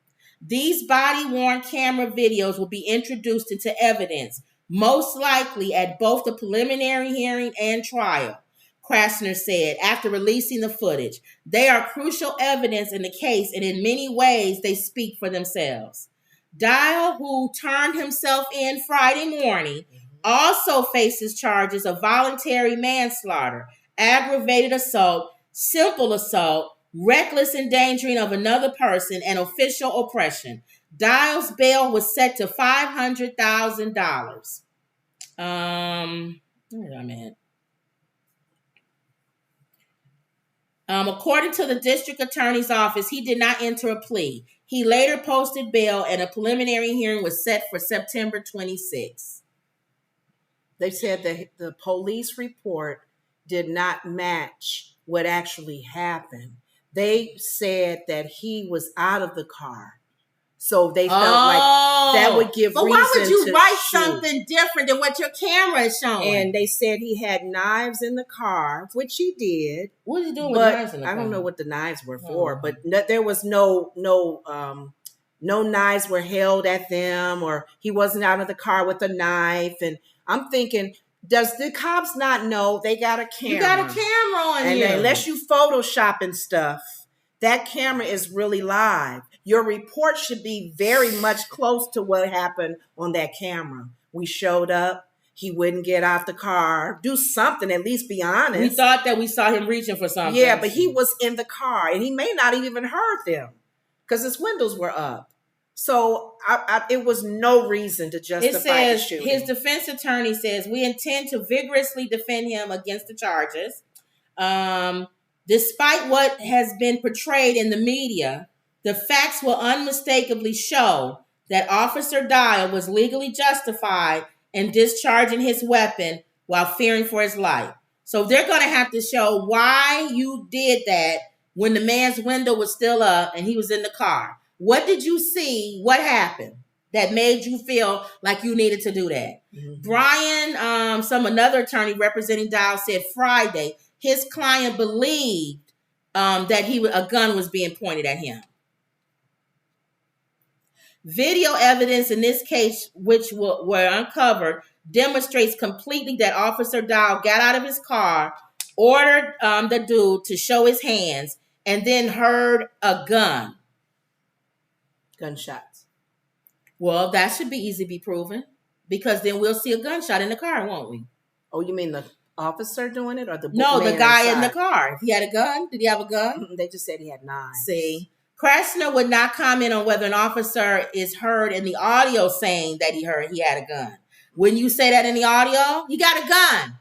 These body-worn camera videos will be introduced into evidence, most likely at both the preliminary hearing and trial, Krasner said after releasing the footage. They are crucial evidence in the case, and in many ways, they speak for themselves. Dial, who turned himself in Friday morning, also faces charges of voluntary manslaughter, aggravated assault, simple assault, reckless endangering of another person, and official oppression. Dial's bail was set to $500,000. Where am I at? According to the district attorney's office, he did not enter a plea. He later posted bail, and a preliminary hearing was set for September 26. They said that the police report did not match what actually happened. They said that he was out of the car. So they felt like that would give reason to But why would you write shoot. something different than what your camera is showing? And they said he had knives in the car, which he did. What was he doing with knives in the car? I don't know what the knives were for, but there was no knives were held at them, or he wasn't out of the car with a knife. And I'm thinking, does the cops not know they got a camera? You got a camera on you. And unless you Photoshop and stuff, that camera is really live. Your report should be very much close to what happened on that camera. We showed up. He wouldn't get out the car. Do something, at least be honest. We thought that we saw him reaching for something. Yeah, but he was in the car, and he may not have even heard them because his windows were up. So it was no reason to justify the shooting. His defense attorney says, "We intend to vigorously defend him against the charges. Despite what has been portrayed in the media, the facts will unmistakably show that Officer Dial was legally justified in discharging his weapon while fearing for his life." So they're going to have to show why you did that when the man's window was still up and he was in the car. What did you see? What happened that made you feel like you needed to do that? Mm-hmm. Brian, another attorney representing Dial, said Friday his client believed that a gun was being pointed at him. Video evidence in this case, which were uncovered, demonstrates completely that Officer Dow got out of his car, ordered the dude to show his hands, and then heard a gun. Gunshots. Well, that should be easy to be proven, because then we'll see a gunshot in the car, won't we? Oh, you mean the officer doing it, or the No, man the guy inside? in the car. If he had a gun, did he have a gun? They just said he had 9. See, Krasner would not comment on whether an officer is heard in the audio saying that he had a gun. When you say that in the audio, he got a gun.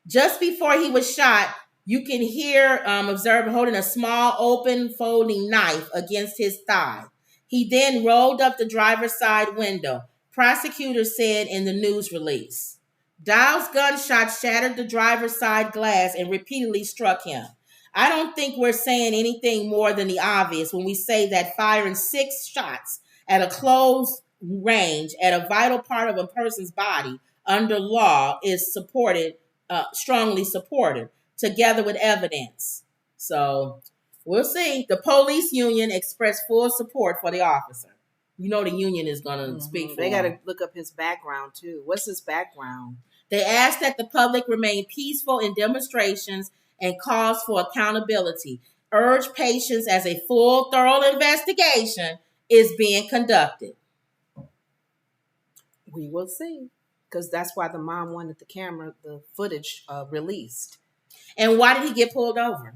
Just before he was shot, you can hear observer holding a small open folding knife against his thigh. He then rolled up the driver's side window. Prosecutors said in the news release. Dow's gunshot shattered the driver's side glass and repeatedly struck him. I don't think we're saying anything more than the obvious when we say that firing 6 shots at a close range at a vital part of a person's body under law is supported, strongly supported, together with evidence. So we'll see. The police union expressed full support for the officer. You know the union is going to speak for They got to him. look up his background, too. What's his background? They asked that the public remain peaceful in demonstrations and calls for accountability. Urge patience as a full, thorough investigation is being conducted. We will see. Because that's why the mom wanted the footage released. And why did he get pulled over?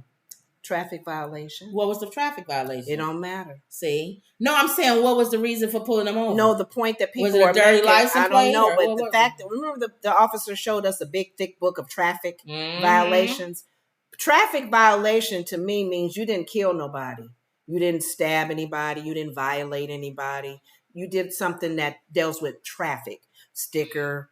Traffic violation. What was the traffic violation? It don't matter. See? No, I'm saying what was the reason for pulling him over? No, the point that people Was it a are dirty making, license I don't plate know, or but what the was fact that, remember the officer showed us a big, thick book of traffic Mhm. violations. Traffic violation to me means you didn't kill nobody. You didn't stab anybody. You didn't violate anybody. You did something that deals with traffic. Sticker,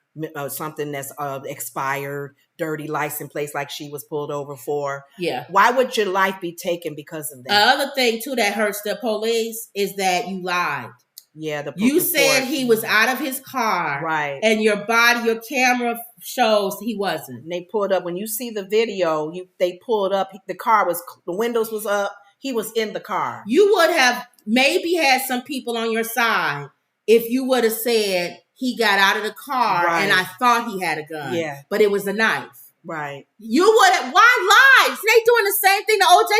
something that's expired, dirty license plates like she was pulled over for. Yeah. Why would your life be taken because of The that? other thing, too, that hurts the police is that you lied. Yeah, You said he was out of his car. Right. And your camera shows he wasn't. And they pulled up. When you see the video, they pulled up. The windows was up. He was in the car. You would have maybe had some people on your side if you would have said he got out of the car Right. and I thought he had a gun. Yeah. But it was a knife. Right. You would have. Why lie? They doing the same thing to O.J.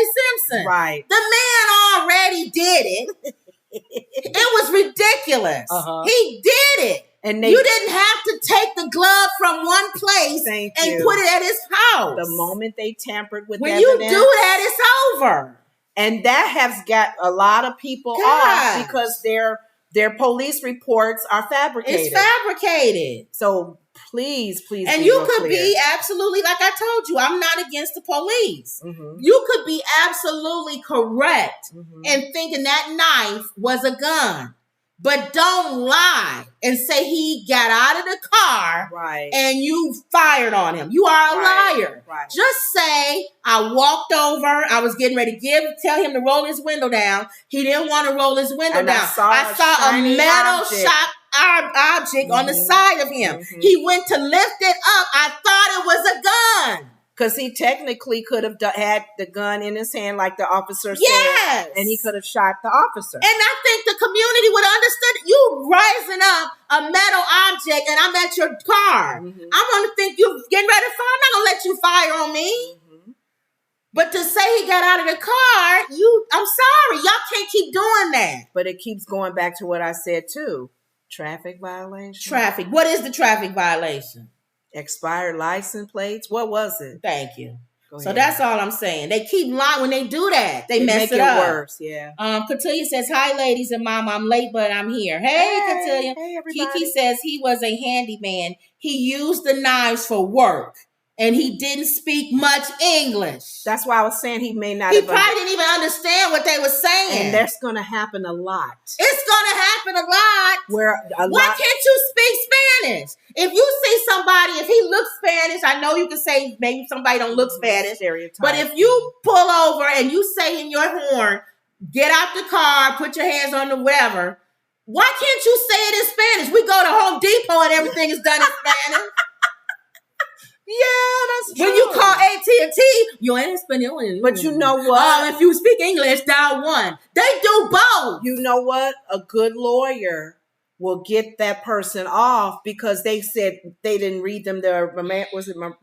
Simpson. Right. The man already did it. It was ridiculous. Uh-huh. He did it. And you didn't have to take the glove from one place Thank and you. put it at his house. The moment they tampered with when evidence, you do that, it's over. and that has got a lot of people God. off because their police reports are fabricated. It's fabricated. So please, And be you real could clear. be absolutely, like I told you, I'm not against the police. Mhm. You could be absolutely correct Mhm. in thinking that knife was a gun. But don't lie and say he got out of the car Right. and you fired on him. You are a Right. liar. Right. Just say, I walked over, I was getting ready to tell him to roll his window down. He didn't want to roll his window And I down. saw a a shiny metal object. object on the Mhm. side of him. Mhm. He went to lift it up. I thought it was a gun. Because he technically could have had the gun in his hand, like the officer said, Yes. and he could have shot the officer. And I think the community would understand you rising up a metal object and I'm at your car. Mhm. I'm going to think you getting ready to fire. I'm not going to let you fire on me. Mhm. But to say he got out of the car, I'm sorry. Y'all can't keep doing that. But it keeps going back to what I said too. Traffic violation. Traffic. What is the traffic violation? Expired license plates. What was it? Thank you. Go So ahead. that's all I'm saying. They keep lying when they do that. They mess make it up. worse. Yeah. Cotillia says, hi, ladies and mom. I'm late, but I'm here. Hey, Cotillia. Hey, everybody. Kiki says he was a handyman. He used the knives for work, and he didn't speak much English. That's why I was saying he may not He have. probably didn't even understand what they were saying. And that's going to happen a lot. It's going to happen a lot. Why can't you speak Spanish? If you see somebody, if he looks Spanish, I know you can say maybe somebody don't look Spanish. Stereotype. But if you pull over and you say in your horn, get out the car, put your hands on the whatever, why can't you say it in Spanish? We go to Home Depot and everything is done in Spanish. that's true. When you call AT&T, you ain't Spanish. But you know what? If you speak English, dial 1. They do both. You know what? A good lawyer will get that person off because they said they didn't read them their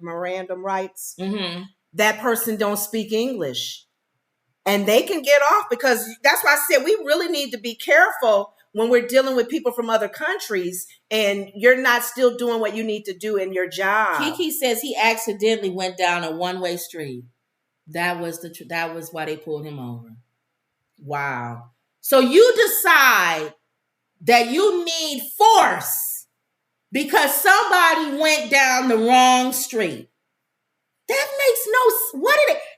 memorandum rights. Mm-hmm. That person don't speak English. And they can get off because that's why I said we really need to be careful when we're dealing with people from other countries and you're not still doing what you need to do in your job. Kiki says he accidentally went down a one-way street. That was why they pulled him over. Wow. So you decide that you need force because somebody went down the wrong street. That makes no.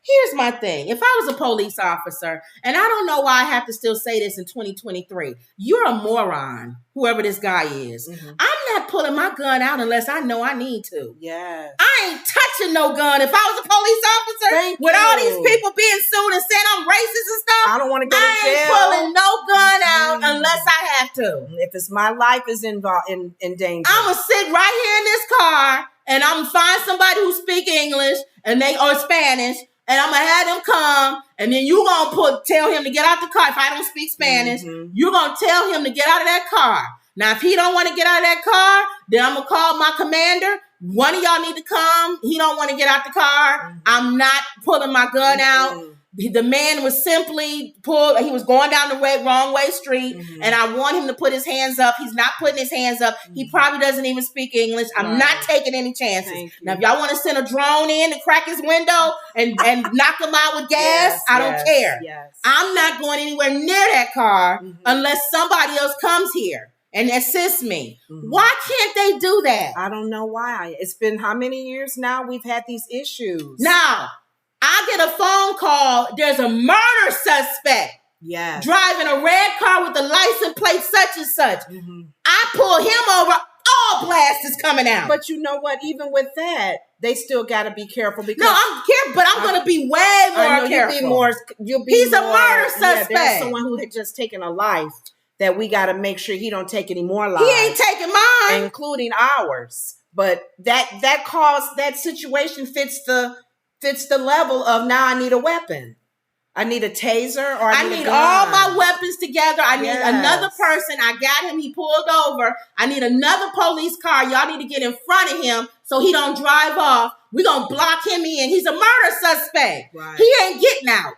Here's my thing. If I was a police officer, and I don't know why I have to still say this in 2023, you're a moron, whoever this guy is. Mm-hmm. I'm not pulling my gun out unless I know I need to. Yes. I ain't touching no gun. If I was a police officer, with all these people being sued and saying I'm racist and stuff, I don't want to go to jail. I ain't pulling no gun out unless I have to. If it's my life is involved in danger, I'm gonna sit right here in this car. And I'm gonna find somebody who speak English or Spanish, and I'm gonna have them come, and then you gonna tell him to get out the car. If I don't speak Spanish, you're gonna tell him to get out of that car. Now, if he don't want to get out of that car, then I'm gonna call my commander. One of y'all need to come. He don't want to get out the car. I'm not pulling my gun out. The man was simply pulled. He was going down the wrong way street, and I want him to put his hands up. He's not putting his hands up. He probably doesn't even speak English. I'm not taking any chances. Now, if y'all want to send a drone in and crack his window and knock him out with gas, I don't care. Yes. I'm not going anywhere near that car unless somebody else comes here and assists me. Why can't they do that? I don't know why. It's been how many years now we've had these issues? Now, I get a phone call. There's a murder suspect driving a red car with the license plate such and such. I pull him over. All blast is coming out. But you know what? Even with that, they still got to be careful. Because no, I'm careful, but I'm going to be way more careful. He's a murder suspect. There's someone who had just taken a life that we got to make sure he don't take any more lives. He ain't taking mine, including ours. But that situation fits the level of now I need a weapon. I need a taser or I need all my weapons together. I need another person. I got him. He pulled over. I need another police car. Y'all need to get in front of him so he don't drive off. We're going to block him in. He's a murder suspect. Right. He ain't getting out.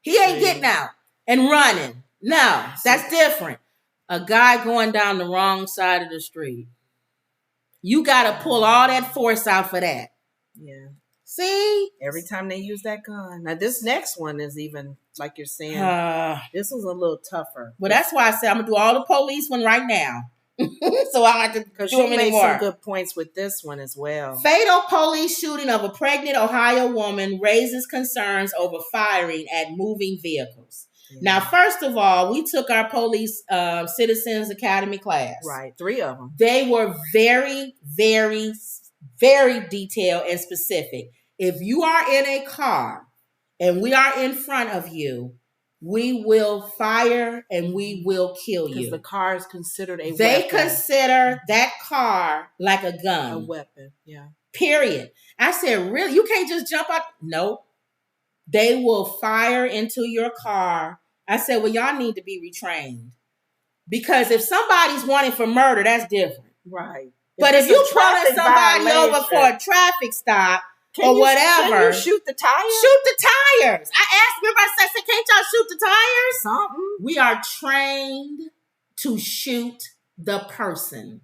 He ain't getting out and running. No, that's different. A guy going down the wrong side of the street. You got to pull all that force out for that. Yeah. See? Every time they use that gun. Now, this next one is even, like you're saying, this is a little tougher. Well, that's why I said I'm going to do all the police one right now. So I don't have to do them anymore. Some good points with this one as well. Fatal police shooting of a pregnant Ohio woman raises concerns over firing at moving vehicles. Yeah. Now, first of all, we took our police citizens academy class. Right, 3 of them. They were very, very, very detailed and specific. If you are in a car and we are in front of you, we will fire and we will kill you. Because the car is considered a weapon. They consider that car like a gun. A weapon, yeah. Period. I said, really? You can't just jump out? No. They will fire into your car. I said, well, y'all need to be retrained. Because if somebody's wanted for murder, that's different. Right. But if you pulling somebody over for a traffic stop, whatever. Can you shoot the tires? Shoot the tires. I asked, remember I said, can't y'all shoot the tires? Something. We are trained to shoot the person.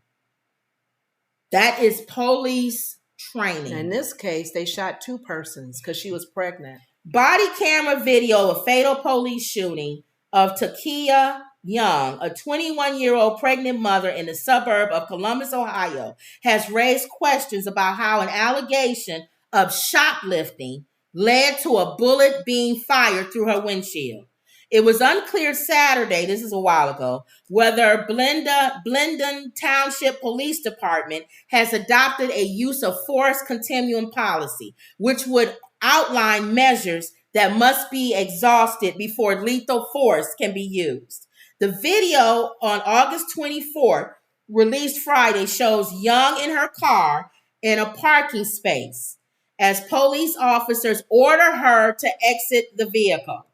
That is police training. In this case, they shot 2 persons because she was pregnant. Body camera video of fatal police shooting of Takia Young, a 21-year-old pregnant mother in the suburb of Columbus, Ohio, has raised questions about how an allegation of shoplifting led to a bullet being fired through her windshield. It was unclear Saturday, this is a while ago, whether Blendon Township Police Department has adopted a use of force continuum policy, which would outline measures that must be exhausted before lethal force can be used. The video on August 24th, released Friday, shows Young in her car in a parking space as police officers order her to exit the vehicle.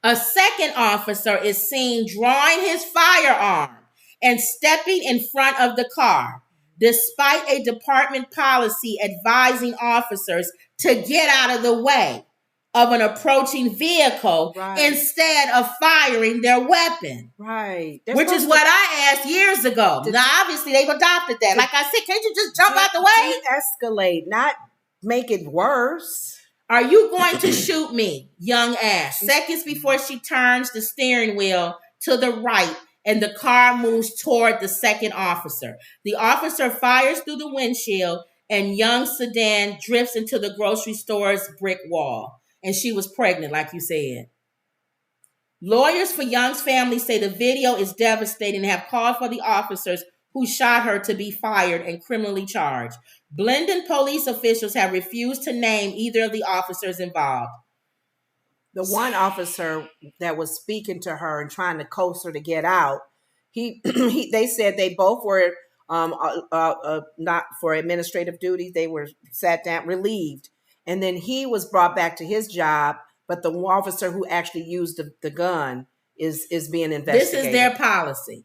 A second officer is seen drawing his firearm and stepping in front of the car, despite a department policy advising officers to get out of the way of an approaching vehicle instead of firing their weapon. Right. Which is what I asked years ago. Now, obviously, they've adopted that. Like I said, can't you just jump out the way? De-escalate, not make it worse. Are you going to shoot me? Young asked. Seconds before she turns the steering wheel to the right and the car moves toward the second officer. The officer fires through the windshield and Young's sedan drifts into the grocery store's brick wall. And she was pregnant, like you said. Lawyers for Young's family say the video is devastating and have called for the officers who shot her to be fired and criminally charged. Blendon police officials have refused to name either of the officers involved. The one officer that was speaking to her and trying to coax her to get out, they said they both were not for administrative duties. They were sat down, relieved. And then he was brought back to his job, but the officer who actually used the gun is being investigated. This is their policy.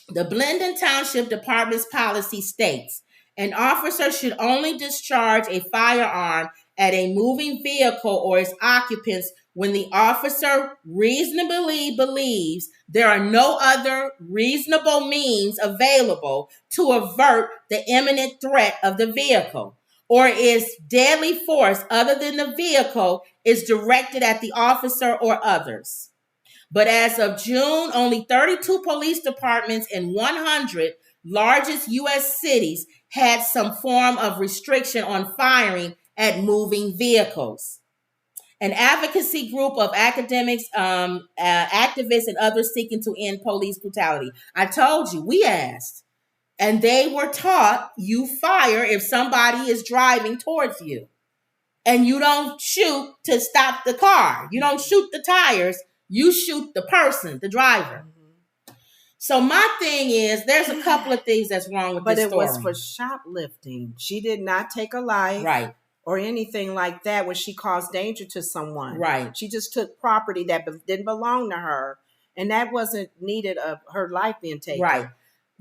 The Blendon Township Department's policy states an officer should only discharge a firearm at a moving vehicle or its occupants when the officer reasonably believes there are no other reasonable means available to avert the imminent threat of the vehicle, or is deadly force other than the vehicle is directed at the officer or others. But as of June, only 32 police departments in 100 largest U.S. cities had some form of restriction on firing at moving vehicles. An advocacy group of academics, activists, and others seeking to end police brutality. I told you, we asked. And they were taught you fire if somebody is driving towards you. And you don't shoot to stop the car. You don't shoot the tires. You shoot the person, the driver. Mm-hmm. So my thing is, there's a couple of things that's wrong with this story. But it was for shoplifting. She did not take a life. Right. Or anything like that when she caused danger to someone. Right. She just took property that didn't belong to her. And that wasn't needed of her life being taken. Right.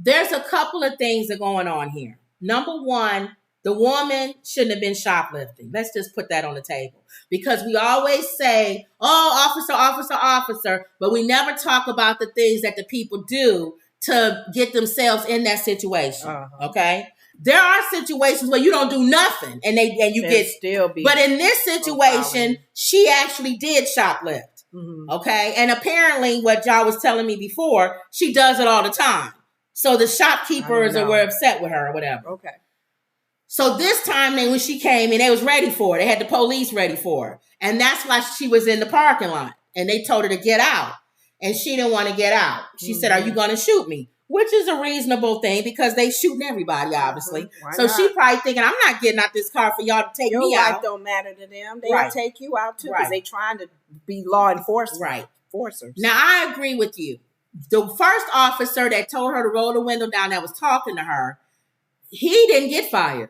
There's a couple of things that are going on here. Number one, the woman shouldn't have been shoplifting. Let's just put that on the table. Because we always say, oh, officer, officer, officer, but we never talk about the things that the people do to get themselves in that situation. Okay? There are situations where you don't do nothing and you get still be. But in this situation, she actually did shoplift. Mm-hmm. Okay? And apparently what y'all was telling me before, she does it all the time. So the shopkeepers were upset with her or whatever. Okay. So this time when she came in, they was ready for her. They had the police ready for her. And that's why she was in the parking lot. And they told her to get out. And she didn't want to get out. She said, are you going to shoot me? Which is a reasonable thing because they shooting everybody, obviously. So she probably thinking, I'm not getting out this car for y'all to take me out. Your life don't matter to them. They'll take you out too because they trying to be law enforcement. Right. Enforcers. Now, I agree with you. The first officer that told her to roll the window down that was talking to her, he didn't get fired.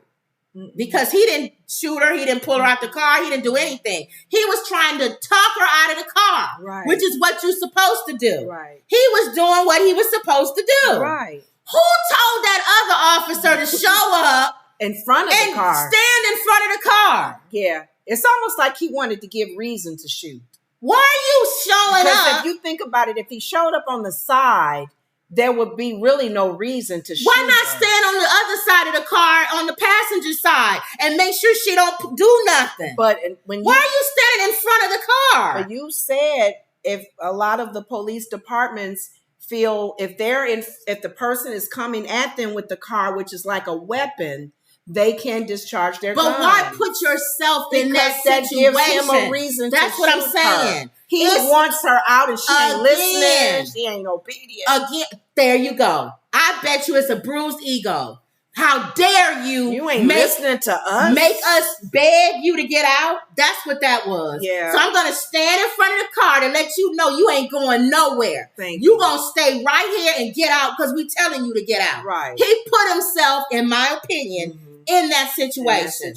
Because he didn't shoot her, he didn't pull her out the car, he didn't do anything. He was trying to talk her out of the car, which is what you're supposed to do. Right. He was doing what he was supposed to do. Right. Who told that other officer to show up in front of the car? Stand in front of the car. Yeah. It's almost like he wanted to give reason to shoot. Why are you showing up? Because if you think about it, if he showed up on the side, there would be really no reason to shoot. Why not stand on the other side of the car, on the passenger side, and make sure she don't do nothing? But why are you standing in front of the car? But you said if a lot of the police departments feel if the person is coming at them with the car, which is like a weapon, they can discharge their gun. But why put yourself in that situation? That gives him a reason. That's to what I'm shoot saying. Her. He wants her out and she ain't listening. She ain't obedient. Again, there you go. I bet you it's a bruised ego. How dare you? You ain't listening to us. Make us beg you to get out. That's what that was. Yeah. So I'm going to stand in front of the car to let you know you ain't going nowhere. You going to stay right here and get out because we telling you to get out. Right. He put himself, in my opinion, in that situation.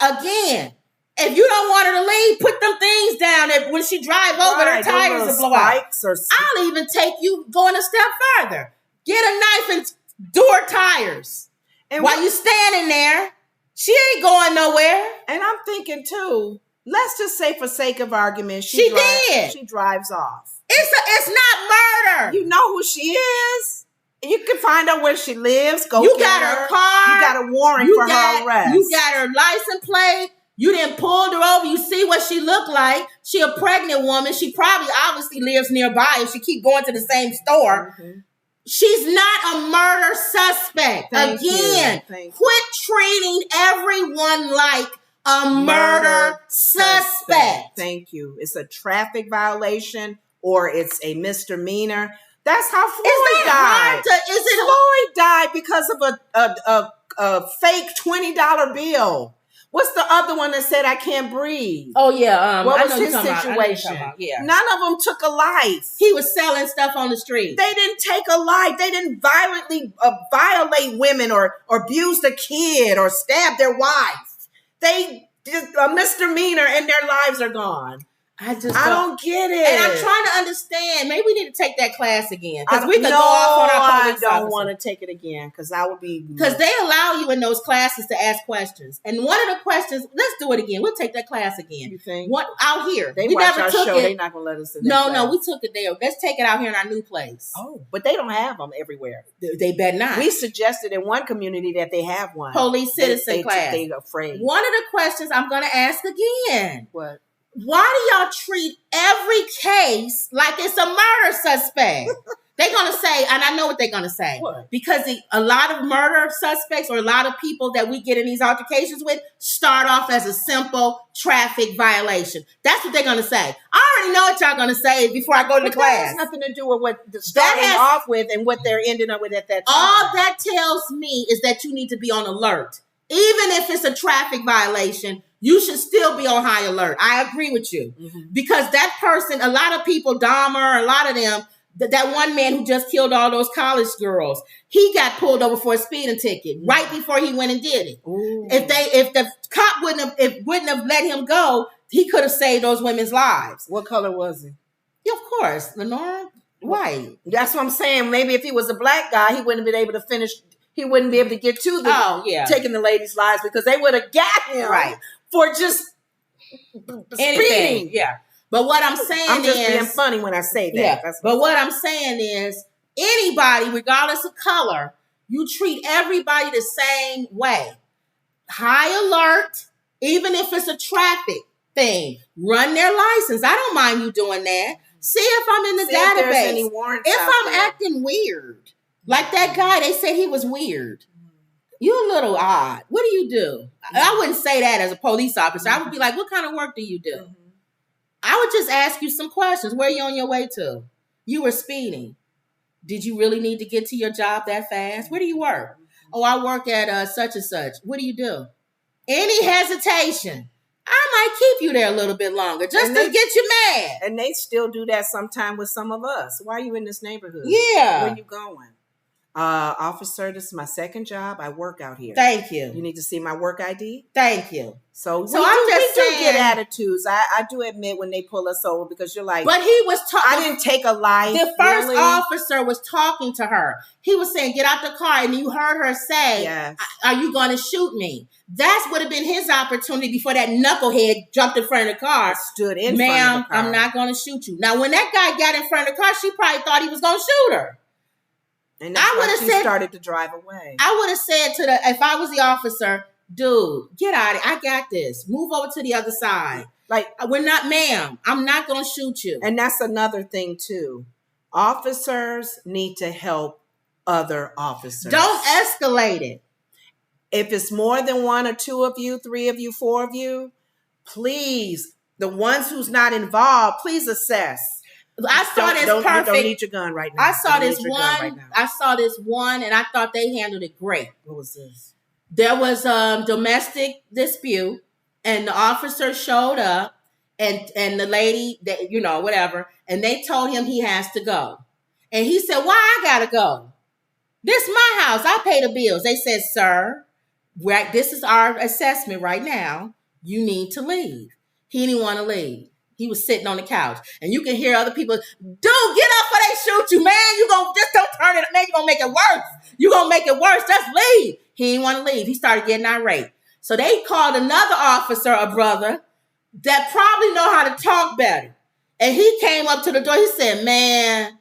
Again, if you don't want her to leave, put them things down that when she drive over, her tires will blow out. I'll even take you going a step further. Get a knife and do her tires. And while you standing there, she ain't going nowhere. And I'm thinking too, let's just say for sake of argument, she drives off. It's not murder. You know who she is. You can find out where she lives. You got her car. You got a warrant for her arrest. You got her license plate. You didn't pull her over. You see what she looked like. She a pregnant woman. She probably obviously lives nearby if she keep going to the same store. Mm-hmm. She's not a murder suspect. Again, quit treating everyone like a murder suspect. Thank you. It's a traffic violation or it's a misdemeanor. That's how Floyd died. Floyd died because of a fake $20 bill. What's the other one that said I can't breathe? Oh yeah, what was his situation? Yeah, none of them took a life. He was selling stuff on the street. They didn't take a life. They didn't violently violate women or abuse a kid or stab their wife. They did a misdemeanor and their lives are gone. I don't get it. And I'm trying to understand. Maybe we need to take that class again. Because we could go off on our police officer. I don't want to take it again because I would be... Because they allow you in those classes to ask questions. And one of the questions, let's do it again. We'll take that class again. You think? What, out here. We watch our show. They're not going to let us in that class. No, we took it there. Let's take it out here in our new place. Oh, but they don't have them everywhere. They better not. We suggested in one community that they have one. Police citizen class. They're afraid. One of the questions I'm going to ask again. What? Why do y'all treat every case like it's a murder suspect? They're going to say, and I know what they're going to say. What? Because a lot of murder suspects or a lot of people that we get in these altercations with start off as a simple traffic violation. That's what they're going to say. I already know what y'all going to say before I go to the class. That has nothing to do with what they're starting off with and what they're ending up with at that time. All that tells me is that you need to be on alert. Even if it's a traffic violation, you should still be on high alert. I agree with you. Mm-hmm. Because that person, a lot of people, Dahmer, a lot of them, that one man who just killed all those college girls, he got pulled over for a speeding ticket right before he went and did it. Ooh. If the cop wouldn't have let him go, he could have saved those women's lives. What color was he? Yeah, of course, Lenora, white. That's what I'm saying. Maybe if he was a black guy, he wouldn't have been able to finish. He wouldn't be able to get to taking the ladies' lives because they would have got him for just speeding. Yeah. But what I'm saying I'm just being funny when I say that. Yeah. But what I'm saying is anybody, regardless of color, you treat everybody the same way. High alert, even if it's a traffic thing. Run their license. I don't mind you doing that. See if I'm in the database. If I'm acting weird. Like that guy, they said he was weird. You're a little odd. What do you do? I wouldn't say that as a police officer. I would be like, what kind of work do you do? I would just ask you some questions. Where are you on your way to? You were speeding. Did you really need to get to your job that fast? Where do you work? Oh, I work at such and such. What do you do? Any hesitation, I might keep you there a little bit longer just to get you mad. And they still do that sometime with some of us. Why are you in this neighborhood? Yeah. Where are you going? Officer, this is my second job. I work out here. Thank you. You need to see my work ID? Thank you. So we do get attitudes. I do admit when they pull us over because you're like, but he was talking. I didn't take a life. The first officer was talking to her. He was saying, get out the car. And you heard her say, yes. Are you going to shoot me? That would have been his opportunity before that knucklehead jumped in front of the car. Stood in front of the car. I'm not going to shoot you. Now, when that guy got in front of the car, she probably thought he was going to shoot her. And that's why she started to drive away. I would have said if I was the officer, dude, get out of it. I got this. Move over to the other side. Like, we're not, ma'am. I'm not going to shoot you. And that's another thing, too. Officers need to help other officers. Don't escalate it. If it's more than one or two of you, three of you, four of you, please, the ones who's not involved, please assess. I saw this perfect. You don't need your gun right now. I saw this one. I saw this one, and I thought they handled it great. What was this? There was a domestic dispute, and the officer showed up, and the lady, that whatever, and they told him he has to go, and he said, "Why I gotta go? This my house. I pay the bills." They said, "Sir, this is our assessment right now. You need to leave." He didn't want to leave. He was sitting on the couch, and you can hear other people, "Dude, get up before they shoot you, man. You gonna just don't turn it, man. You gonna make it worse. You gonna make it worse. Just leave." He didn't want to leave. He started getting irate. So they called another officer, a brother that probably know how to talk better, and he came up to the door. He said, "Man,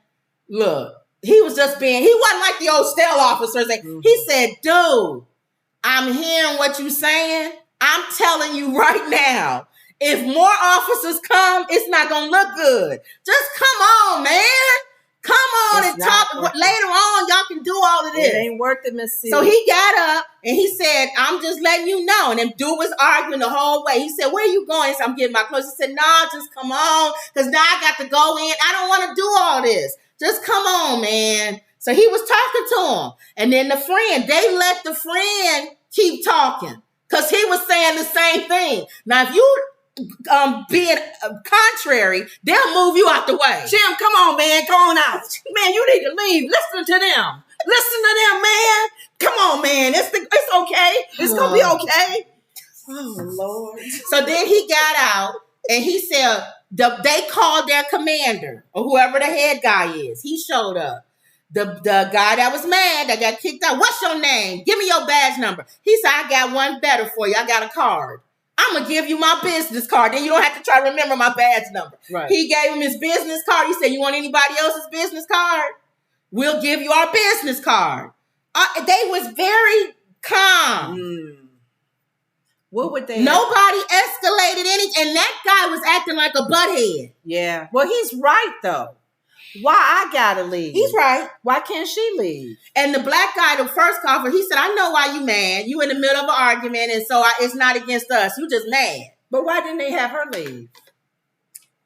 look." He was just he wasn't like the old stale officers. He said, "Dude, I'm hearing what you're saying. I'm telling you right now, if more officers come, it's not going to look good. Just come on, man. Come on and talk. Later on, y'all can do all of this." It ain't worth it, Miss C. So he got up and he said, "I'm just letting you know." And then dude was arguing the whole way. He said, "Where are you going?" He said, "I'm getting my clothes." He said, "Nah, just come on, because now I got to go in. I don't want to do all this. Just come on, man." So he was talking to him. And then they let the friend keep talking because he was saying the same thing. Now, if you being contrary, they'll move you out the way. Jim, come on, man. Go on out. Man, you need to leave. Listen to them. Listen to them, man. Come on, man. It's okay. It's going to be okay. Oh, Lord. So then he got out and he said, they called their commander or whoever the head guy is. He showed up. The guy that was mad, that got kicked out. "What's your name? Give me your badge number." He said, "I got one better for you. I got a card. I'm going to give you my business card. Then you don't have to try to remember my badge number." Right. He gave him his business card. He said, "You want anybody else's business card? We'll give you our business card." They was very calm. What would they? Nobody escalated anything. And that guy was acting like a butthead. Yeah. Well, he's right, though. Why I gotta leave? He's right. Why can't she leave? And the black guy, the first coffer, he said, "I know why you mad. You in the middle of an argument, and so it's not against us. You just mad." But why didn't they have her leave?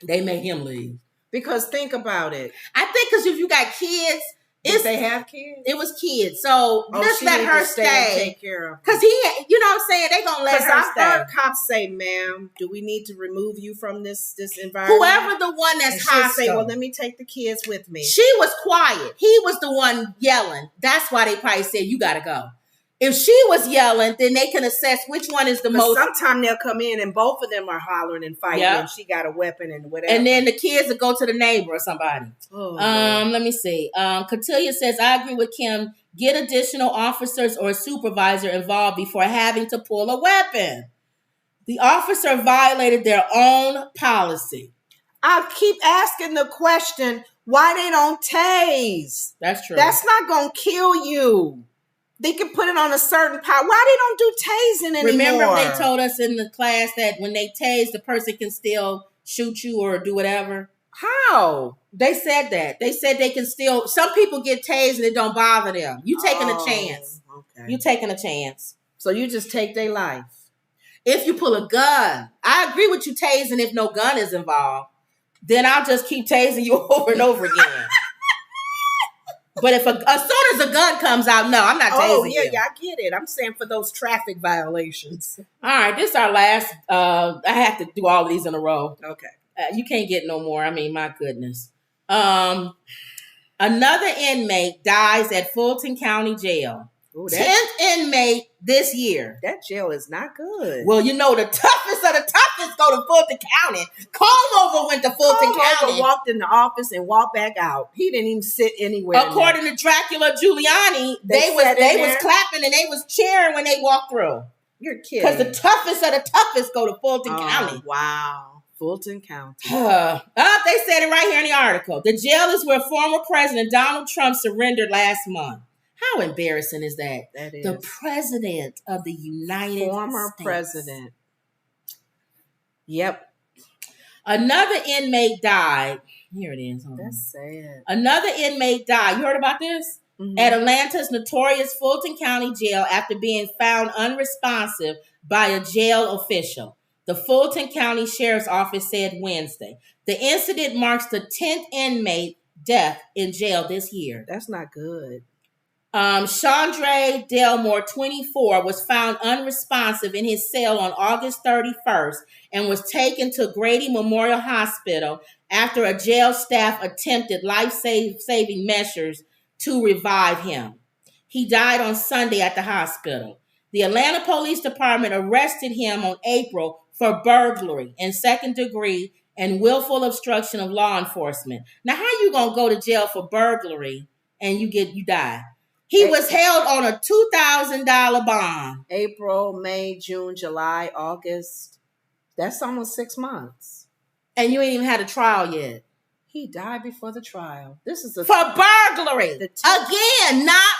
They made him leave. Because think about it. I think because if you got kids, Did they have kids? It was kids. So let's let her stay. And take care of. Because you know what I'm saying? They gonna let her stay. Because I heard cops say, "Ma'am, do we need to remove you from this environment?" Whoever the one that's hostile. Say, "Well, let me take the kids with me." She was quiet. He was the one yelling. That's why they probably said, "You gotta go." If she was yelling, then they can assess which one is the most. Sometimes they'll come in and both of them are hollering and fighting, and she got a weapon and whatever. And then the kids will go to the neighbor or somebody. Oh, let me see. Cotillia says, "I agree with Kim. Get additional officers or a supervisor involved before having to pull a weapon. The officer violated their own policy." I keep asking the question, why they don't tase? That's true. That's not going to kill you. They can put it on a certain power. Why they don't do tasing anymore? Remember they told us in the class that when they tase, the person can still shoot you or do whatever? How? They said that. They said they can still, some people get tased and it don't bother them. You taking a chance. Okay. You taking a chance. So you just take their life. If you pull a gun, I agree with you tasing if no gun is involved. Then I'll just keep tasing you over and over again. But as soon as a gun comes out, no, I'm not tasing you. Yeah, I get it. I'm saying for those traffic violations. All right, this is our last. I have to do all of these in a row. Okay. You can't get no more. I mean, my goodness. Another inmate dies at Fulton County Jail. Ooh, 10th inmate this year. That jail is not good. Well, you know, the toughest of the toughest go to Fulton County. Comb-Over went to Fulton County. Walked in the office and walked back out. He didn't even sit anywhere. According to Dracula Giuliani, they was clapping and they was cheering when they walked through. You're kidding. Because the toughest of the toughest go to Fulton County. Wow. Fulton County. They said it right here in the article. The jail is where former President Donald Trump surrendered last month. How embarrassing is that? That is. The president of the United States. Former president. Yep. Another inmate died. Here it is. That's sad. Another inmate died. You heard about this? Mm-hmm. At Atlanta's notorious Fulton County Jail after being found unresponsive by a jail official. the Fulton County Sheriff's Office said Wednesday. The incident marks the 10th inmate death in jail this year. That's not good. Chandre Delmore, 24, was found unresponsive in his cell on August 31st and was taken to Grady Memorial Hospital after a jail staff attempted life-saving measures to revive him. He died on Sunday at the hospital. The Atlanta Police Department arrested him on April for burglary in second degree and willful obstruction of law enforcement. Now, how you gonna go to jail for burglary and you die? He was held on a $2,000 bond. April, May, June, July, August. That's almost 6 months. And you ain't even had a trial yet. He died before the trial. This is for burglary. Again, not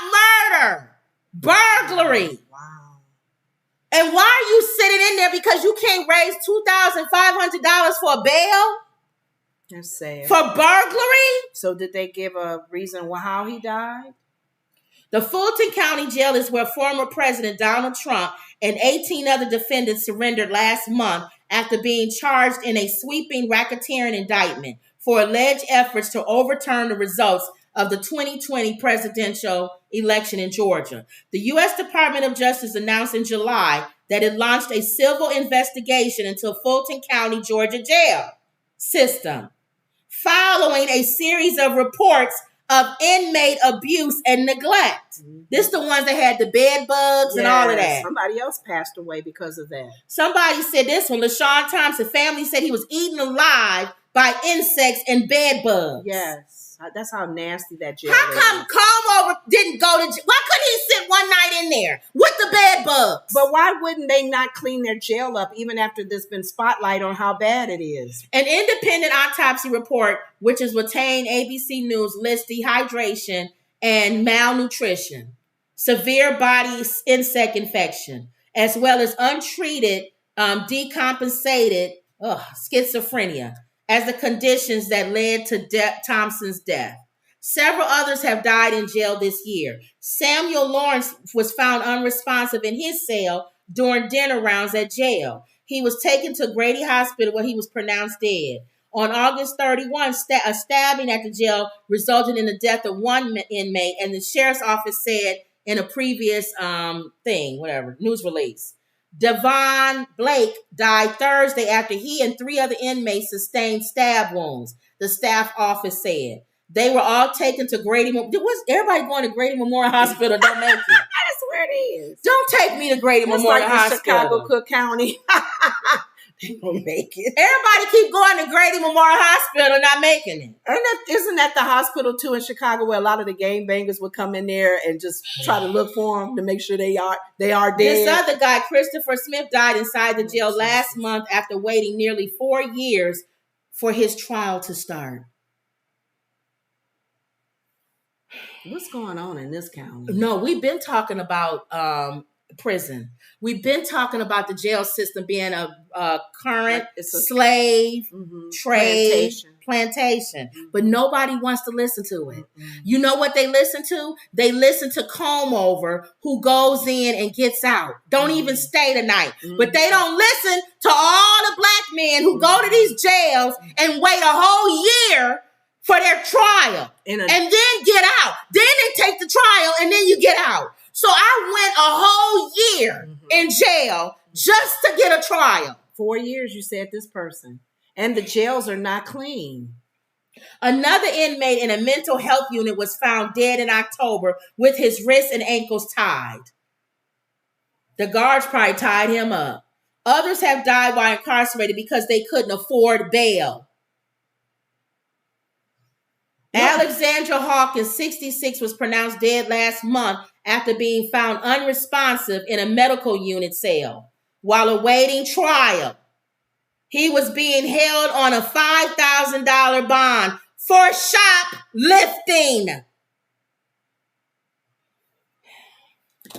murder. Burglary. Wow. And why are you sitting in there? Because you can't raise $2,500 for bail? That's sad. For burglary? So did they give a reason how he died? The Fulton County Jail is where former President Donald Trump and 18 other defendants surrendered last month after being charged in a sweeping racketeering indictment for alleged efforts to overturn the results of the 2020 presidential election in Georgia. The U.S. Department of Justice announced in July that it launched a civil investigation into Fulton County, Georgia jail system, following a series of reports of inmate abuse and neglect. This is the ones that had the bed bugs and all of that. Somebody else passed away because of that. Somebody said this one. LaShawn Thompson family said he was eaten alive by insects and bed bugs. Yes. That's how nasty that jail How come Como didn't go to jail? Why couldn't he sit one night in there with the bed bugs? But why wouldn't they not clean their jail up even after there's been spotlight on how bad it is? An independent autopsy report, which is retained ABC News, lists dehydration and malnutrition, severe body insect infection, as well as untreated decompensated schizophrenia as the conditions that led to Thompson's death. Several others have died in jail this year. Samuel Lawrence was found unresponsive in his cell during dinner rounds at jail. He was taken to Grady Hospital where he was pronounced dead. On August 31, a stabbing at the jail resulted in the death of one inmate, and the sheriff's office said in a previous news release. Devon Blake died Thursday after he and 3 other inmates sustained stab wounds, the staff office said. They were all taken to Grady. Was everybody going to Grady Memorial Hospital? Don't make it. That's where it is. Don't take me to Grady Memorial Hospital. Chicago, Cook County. They don't make it. Everybody keep going to Grady Memorial Hospital, not making it. Isn't that the hospital too in Chicago where a lot of the gang bangers would come in there and just try to look for them to make sure they are dead? This other guy, Christopher Smith, died inside the jail last month after waiting nearly 4 years for his trial to start. What's going on in this county? No, we've been talking about prison. We've been talking about the jail system being a current slave trade plantation, but nobody wants to listen to it. You know what they listen to? They listen to comb over who goes in and gets out. Don't even stay the night. But they don't listen to all the black men who go to these jails and wait a whole year for their trial and then get out. Then they take the trial and then you get out. So I went a whole year in jail just to get a trial. 4 years, you said this person. And the jails are not clean. Another inmate in a mental health unit was found dead in October with his wrists and ankles tied. The guards probably tied him up. Others have died while incarcerated because they couldn't afford bail. Alexandra Hawkins, 66, was pronounced dead last month after being found unresponsive in a medical unit cell while awaiting trial. He was being held on a $5,000 bond for shoplifting.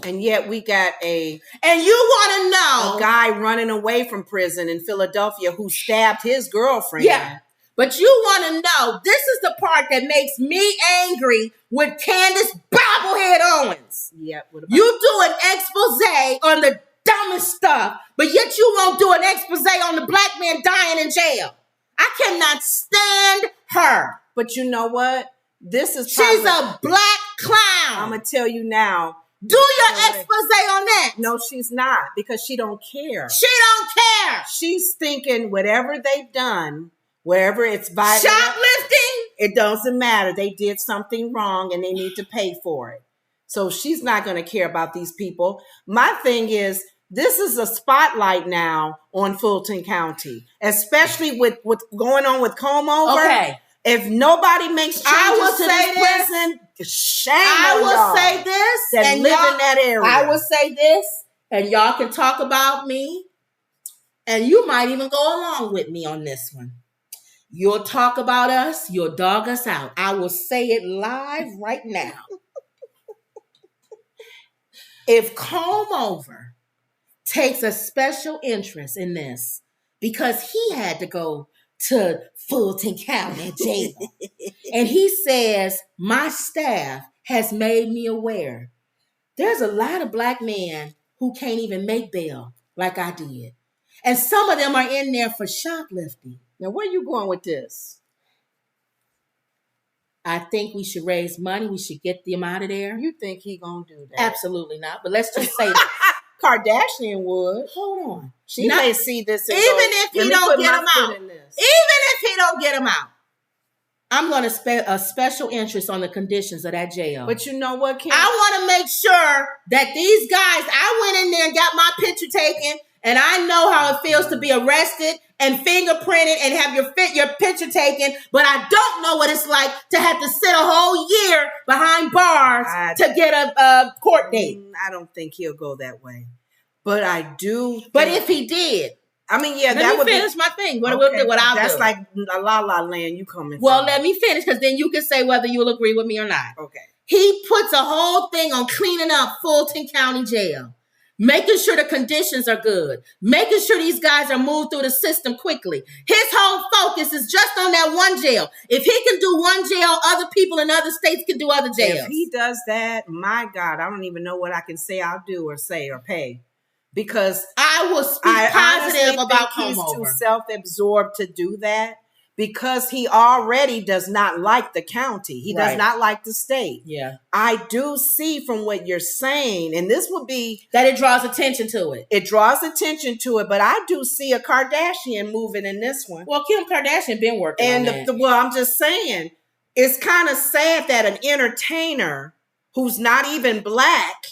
And yet we got and you want to know a guy running away from prison in Philadelphia who stabbed his girlfriend. Yeah. But you want to know, this is the part that makes me angry with Candace Bobblehead Owens. Yeah. You do an expose on the dumbest this stuff, but yet you won't do an expose on the black man dying in jail. I cannot stand her. But you know what? This is She's a black clown. I'm going to tell you now. Do your expose on that. No, she's not, because she don't care. She don't care. She's thinking whatever they've done, wherever it's violent. Shoplifting? It doesn't matter. They did something wrong and they need to pay for it. So she's not going to care about these people. My thing is, this is a spotlight now on Fulton County, especially with what's going on with Comb Over. Okay. If nobody makes changes to this prison, shame on y'all. I will say this that live in that area. I will say this, and y'all can talk about me, and you might even go along with me on this one. You'll talk about us, you'll dog us out. I will say it live right now. If Comb Over takes a special interest in this because he had to go to Fulton County Jail, and he says, my staff has made me aware there's a lot of black men who can't even make bail like I did. And some of them are in there for shoplifting. Now, where are you going with this? I think we should raise money. We should get them out of there. You think he gonna do that? Absolutely not. But let's just say that. Kardashian would. Hold on. She may see this. Even if he don't get them out. Even if he don't get them out. I'm going to spend a special interest on the conditions of that jail. But you know what, Kim? I want to make sure that these guys, I went in there and got my picture taken, and I know how it feels to be arrested and fingerprinted and have your picture taken, but I don't know what it's like to have to sit a whole year behind bars to get a court date. I don't think he'll go that way. But I do. But if he did, I mean, yeah, that would finish my thing. What I'll do. That's like a la la land you coming Well, from. let me finish, because then you can say whether you'll agree with me or not. Okay. He puts a whole thing on cleaning up Fulton County Jail, making sure the conditions are good, making sure these guys are moved through the system quickly. His whole focus is just on that one jail. If he can do one jail, other people in other states can do other jails. If he does that, my God, I don't even know what I can say I'll do or say or pay. Because I will speak positive about Comb Over. He's too Over. Self-absorbed to do that, because he already does not like the county. He does not like the state. Yeah. I do see from what you're saying, and this would be that it draws attention to it. It draws attention to it, but I do see a Kardashian moving in this one. Well, Kim Kardashian been working on that. Well, I'm just saying, it's kind of sad that an entertainer who's not even black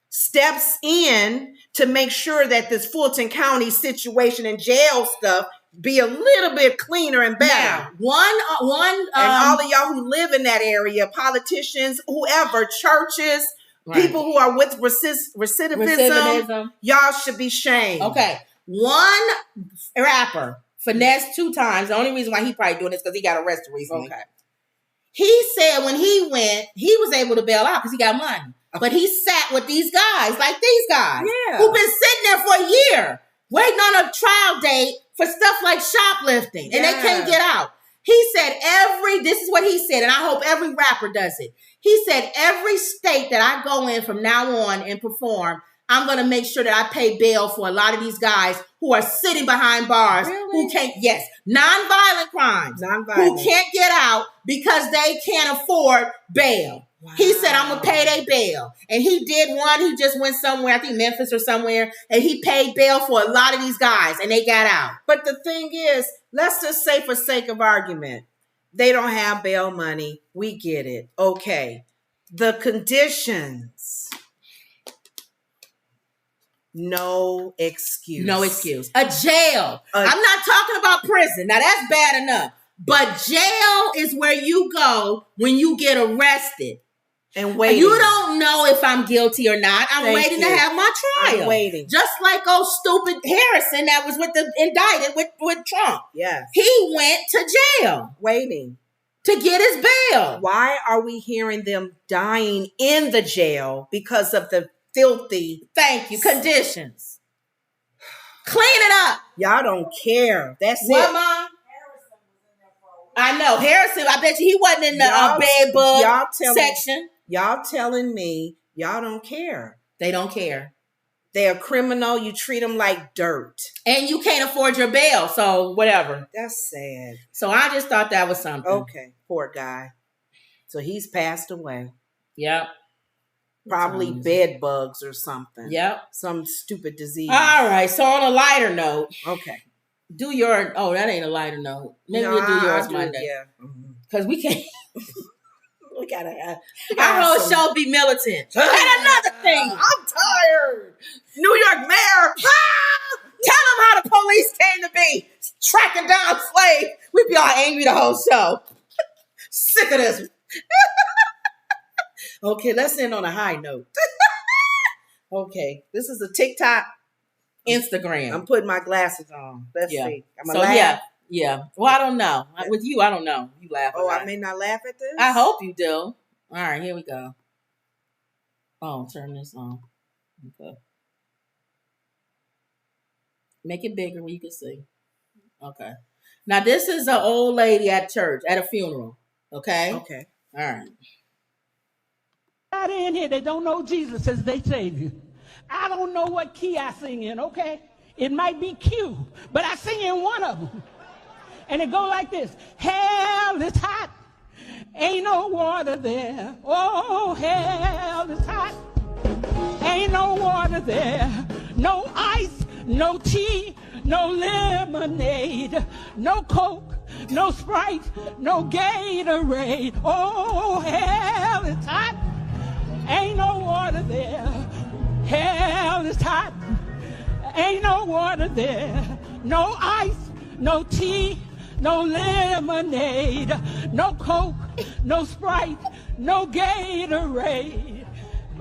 steps in to make sure that this Fulton County situation and jail stuff be a little bit cleaner and better. Now, one, and all of y'all who live in that area, politicians, whoever, churches, people who are with recidivism, y'all should be shamed. Okay, one rapper finessed 2 times. The only reason why he probably doing this because he got arrested recently. Okay. He said when he went, he was able to bail out because he got money. But he sat with these guys, like these guys, who've been sitting there for a year, waiting on a trial date for stuff like shoplifting, and they can't get out. He said this is what he said, and I hope every rapper does it. He said, every state that I go in from now on and perform, I'm going to make sure that I pay bail for a lot of these guys who are sitting behind bars, who can't, nonviolent crimes, who can't get out because they can't afford bail. Wow. He said, I'm going to pay their bail. And he did one. He just went somewhere, I think Memphis or somewhere, and he paid bail for a lot of these guys, and they got out. But the thing is, let's just say for sake of argument, they don't have bail money. We get it. Okay. The conditions. No excuse. No excuse. A jail. I'm not talking about prison. Now, that's bad enough. But jail is where you go when you get arrested. And waiting. You don't know if I'm guilty or not. I'm waiting to have my trial. I'm waiting. Just like old stupid Harrison that was with the indicted with Trump. Yes. He went to jail. Waiting. To get his bail. Why are we hearing them dying in the jail because of the filthy conditions? Clean it up. Y'all don't care. That's what, Mom? I know. Harrison, I bet you he wasn't in the bed bug section. Y'all telling me y'all don't care. They don't care. They're a criminal. You treat them like dirt. And you can't afford your bail, so whatever. That's sad. So I just thought that was something. Okay, poor guy. So he's passed away. Yep. Probably bed bugs or something. Yep. Some stupid disease. All right. So on a lighter note. Okay. Do your, oh, that ain't a lighter note. Maybe we'll do yours Monday. Yeah. Because we can't. We gotta Our whole show be militant. And another thing. I'm tired. New York mayor. Tell them how the police came to be tracking down slaves. We be all angry the whole show. Sick of this. Okay, let's end on a high note. Okay, this is a TikTok. Instagram. I'm putting my glasses on. Let's see. Yeah. Well, I don't know. With you, I don't know. You laugh. Oh, I may not laugh at this. I hope you do. All right, here we go. Oh, turn this on. Okay. Make it bigger where you can see. Okay. Now this is an old lady at church at a funeral. Okay. Okay. All right. In here, they don't know Jesus as they Savior. I don't know what key I sing in, okay? It might be Q, but I sing in one of them. And it goes like this. Hell is hot. Ain't no water there. Oh, hell is hot. Ain't no water there. No ice, no tea, no lemonade, no Coke, no Sprite, no Gatorade. Oh, hell is hot. Ain't no water there. Hell is hot. Ain't no water there. No ice, no tea, no lemonade, no Coke, no Sprite, no Gatorade.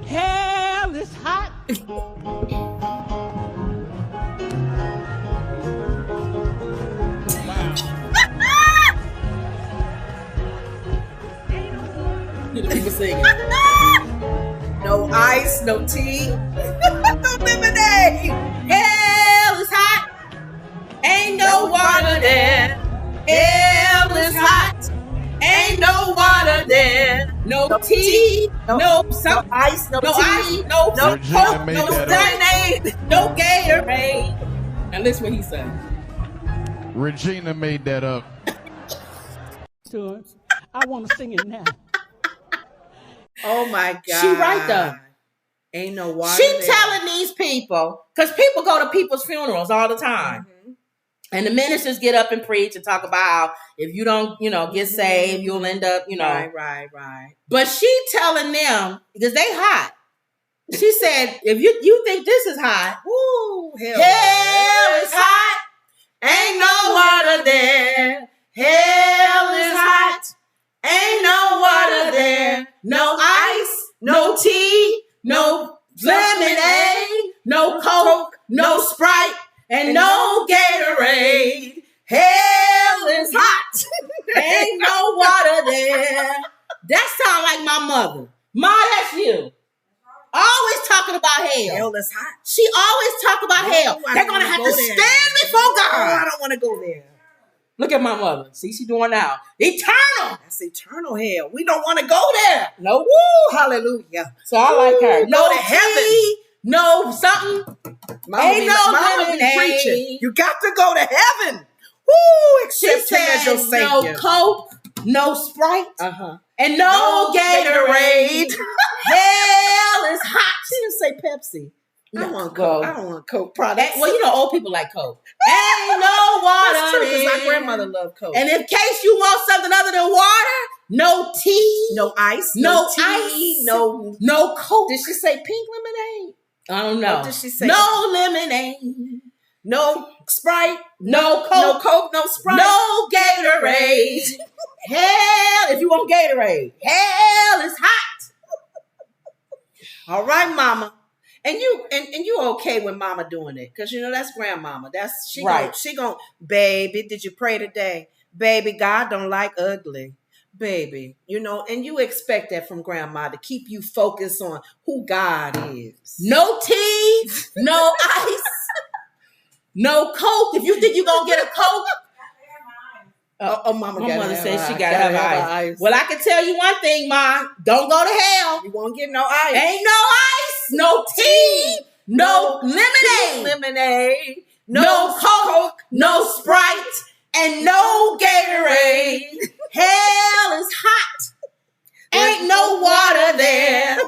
Hell is hot. People singing. No ice, no tea, no lemonade. Hell is hot. Ain't no water there. Hell is hot. Ain't no water there. No tea, no ice, no tea, no Coke, no lemonade, no Gatorade. Now listen what he said. Regina made that up. So I want to sing it now. Oh my God. She right though. Ain't no water. She there. telling these people, because people go to people's funerals all the time. Mm-hmm. And the ministers get up and preach and talk about how if you don't, get saved, you'll end up, Right. But she telling them, because they hot. She said, if you think this is hot, woo, hell is hot. Ain't no water there. Hell is hot. Ain't no water there. No ice, no tea, no lemonade, no Coke, no Sprite, and no Gatorade. Hell is hot. Ain't no water there. That sound like my mother. Ma, that's you. Always talking about hell. Hell is hot. She always talk about hell. They're going to have to stand before God. Oh, I don't want to go there. Look at my mother. See, she doing now. Eternal. That's eternal hell. We don't want to go there. No. Woo, hallelujah. So I like her. No to heaven. No something. Ain't no preaching. You got to go to heaven. Woo, accept him as your Savior. No Coke, no Sprite, and no Gatorade. Hell is hot. She didn't say Pepsi. No, I want Coke. I don't want Coke products. Well, old people like Coke. Ain't no water. That's true, because my grandmother loved Coke. And in case you want something other than water, no tea, no ice, no tea, no Coke. Did she say pink lemonade? I don't know. What did she say? No lemonade, no Sprite, no Coke, no Coke, no Sprite, no Gatorade. Hell, if you want Gatorade, hell is hot. All right, Mama. And you okay with Mama doing it? Because that's grandmama. That's she right. She gon' baby, did you pray today? Baby, God don't like ugly. Baby, and you expect that from grandma to keep you focused on who God is. No tea, no ice, no Coke. If you think you're gonna get a Coke. Mama my mother says she gotta have ice. Well, I can tell you one thing, Ma. Don't go to hell. You won't get no ice. Ain't no ice, no tea, no lemonade, lemonade, no Coke, no Sprite, and no Gatorade. Hell is hot. Ain't no water there.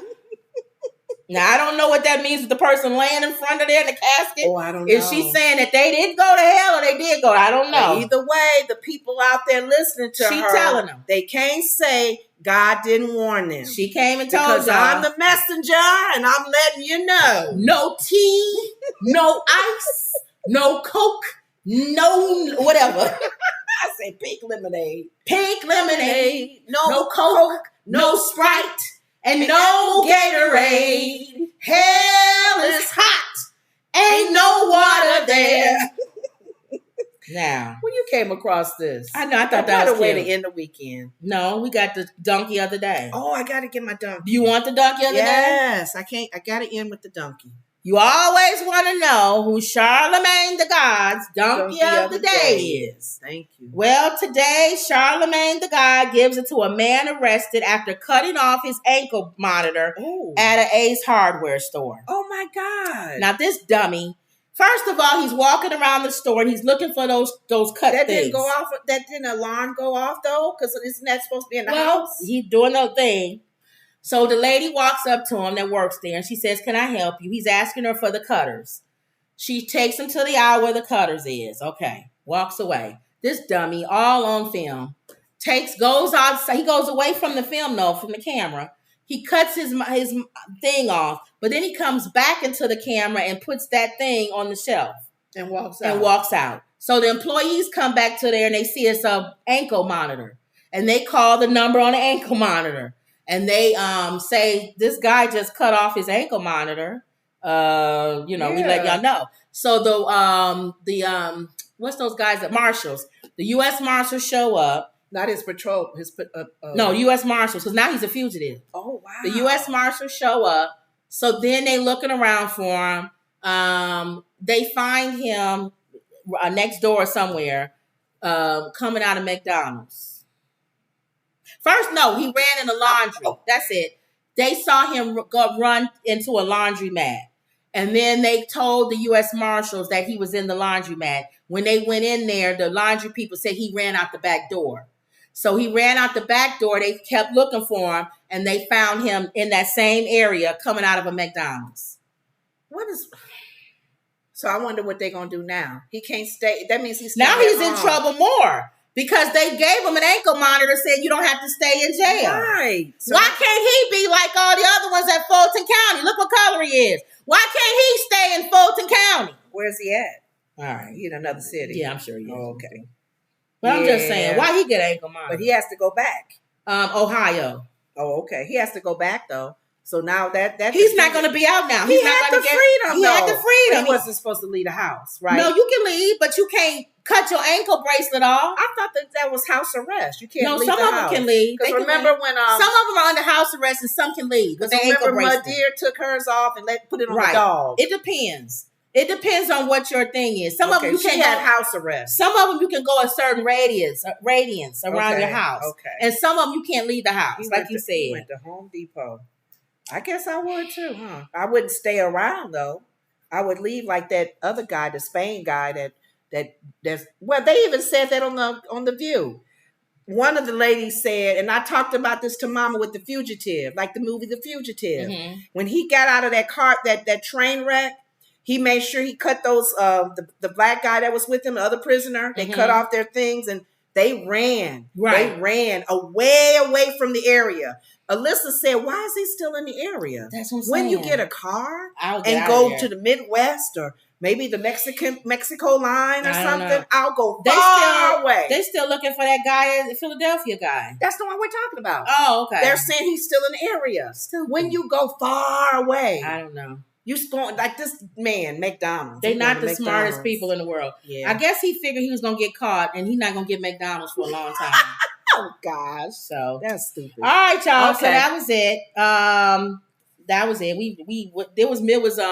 Now, I don't know what that means with the person laying in front of there in the casket. Oh, I don't know. Is she saying that they didn't go to hell or they did go? I don't know. But either way, the people out there listening to She her, telling them. They can't say God didn't warn them. She came and told because y'all. I'm the messenger and I'm letting you know. No tea, no ice, no Coke, no whatever. I say pink lemonade. Pink lemonade. No Coke, no Sprite, and no Gatorade. Hell is hot. Ain't no water there. Now, when you came across this, I know. I thought that was a way cute. to end the weekend. No, we got the donkey of the day. Oh, I got to get my donkey. Do you want the donkey of the day? Yes, I can't. I got to end with the donkey. You always want to know who Charlemagne the God's donkey of the day is. Thank you. Well, today, Charlemagne the God gives it to a man arrested after cutting off his ankle monitor at an Ace Hardware store. Oh, my God. Now, this dummy, first of all, he's walking around the store and he's looking for those cut that things. Didn't go off. That didn't alarm go off, though? Because isn't that supposed to be in the house? He's doing a thing. So the lady walks up to him that works there and she says, "Can I help you?" He's asking her for the cutters. She takes him to the aisle where the cutters is. Okay. Walks away. This dummy, all on film, goes outside. He goes away from the film, though, from the camera. He cuts his thing off, but then he comes back into the camera and puts that thing on the shelf. And walks out. So the employees come back to there and they see it's a ankle monitor. And they call the number on the ankle monitor. And they say, this guy just cut off his ankle monitor. We let y'all know. So the what's those guys at Marshals? The U.S. Marshals show up. Not his patrol. No, U.S. Marshals, because now he's a fugitive. Oh, wow. The U.S. Marshals show up. So then they looking around for him. They find him next door somewhere, coming out of McDonald's. First, no, he ran in the laundry. That's it. They saw him run into a laundromat. And then they told the U.S. Marshals that he was in the laundromat. When they went in there, the laundry people said he ran out the back door. So he ran out the back door. They kept looking for him, and they found him in that same area coming out of a McDonald's. So I wonder what they're going to do now. He can't stay. That means he's now he's in trouble more. Because they gave him an ankle monitor, said you don't have to stay in jail. Right. So why can't he be like all the other ones at Fulton County? Look what color he is. Why can't he stay in Fulton County? Where's he at? All right. He in another city. Yeah, I'm sure he is. Oh, okay. But I'm just saying, why he get ankle monitor? But he has to go back. Ohio. Oh, okay. He has to go back, though. So now that he's not going to be out now. He had the freedom. He had the freedom. He wasn't supposed to leave the house, right? No, you can leave, but you can't cut your ankle bracelet off. I thought that was house arrest. You can't leave the house. No, some of them can leave. Because remember when some of them are under house arrest and some can leave with their ankle bracelet. Deer took hers off and put it on the dog. It depends. It depends on what your thing is. Some of them you can't have house arrest. Some of them you can go a certain radius around your house. Okay. And some of them you can't leave the house, like you said. He went to Home Depot. I guess I would too, huh? I wouldn't stay around though. I would leave like that other guy, the Spain guy that's well, they even said that on the View. One of the ladies said, and I talked about this to Mama with The Fugitive, like the movie The Fugitive. Mm-hmm. When he got out of that car, that train wreck, he made sure he cut those the black guy that was with him, the other prisoner. They cut off their things and they ran. Right. They ran away from the area. Alyssa said, why is he still in the area? That's what I'm when saying. you get a car and go to the Midwest or maybe the Mexico line or something, I'll go far away. They still looking for that guy, the Philadelphia guy. That's the one we're talking about. Oh, okay. They're saying he's still in the area. When you go far away. I don't know. You spawn like this man, McDonald's. They're not the smartest people in the world. Yeah. I guess he figured he was going to get caught and he's not going to get McDonald's for a long time. Oh, gosh. So that's stupid. All right, y'all. Okay. So that was it. That was it. It was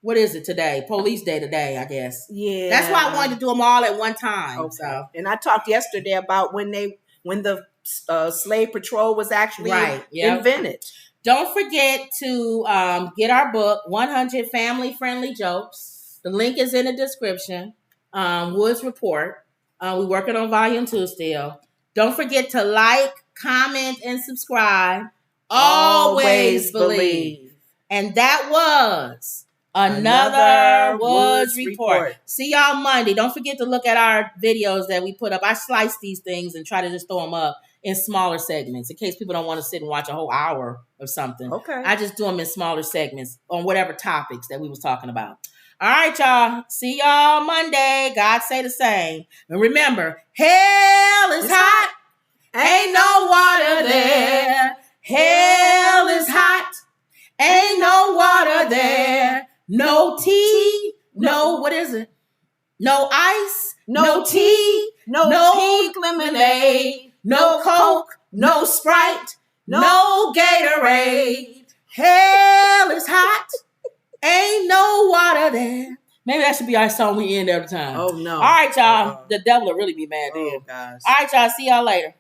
what is it today? Police Day today, I guess. Yeah. That's why I wanted to do them all at one time. Okay. So. And I talked yesterday about when the slave patrol was actually invented. Don't forget to get our book, 100 Family Friendly Jokes. The link is in the description. Woods Report. We're working on volume 2 still. Don't forget to like, comment, and subscribe. Always believe. And that was another Woods Report. See y'all Monday. Don't forget to look at our videos that we put up. I slice these things and try to just throw them up in smaller segments in case people don't want to sit and watch a whole hour of something. Okay. I just do them in smaller segments on whatever topics that we was talking about. All right, y'all. See y'all Monday. God say the same. And remember, hell is hot. Ain't no water there. Hell is hot. Ain't no water there. No tea. No, what is it? No ice. No tea. No pink lemonade. No Coke. No Sprite. No Gatorade. Hell is hot. Ain't no water there. Maybe that should be our song we end every time. Oh, no. All right, y'all. The devil will really be mad then. Oh, gosh. All right, y'all. See y'all later.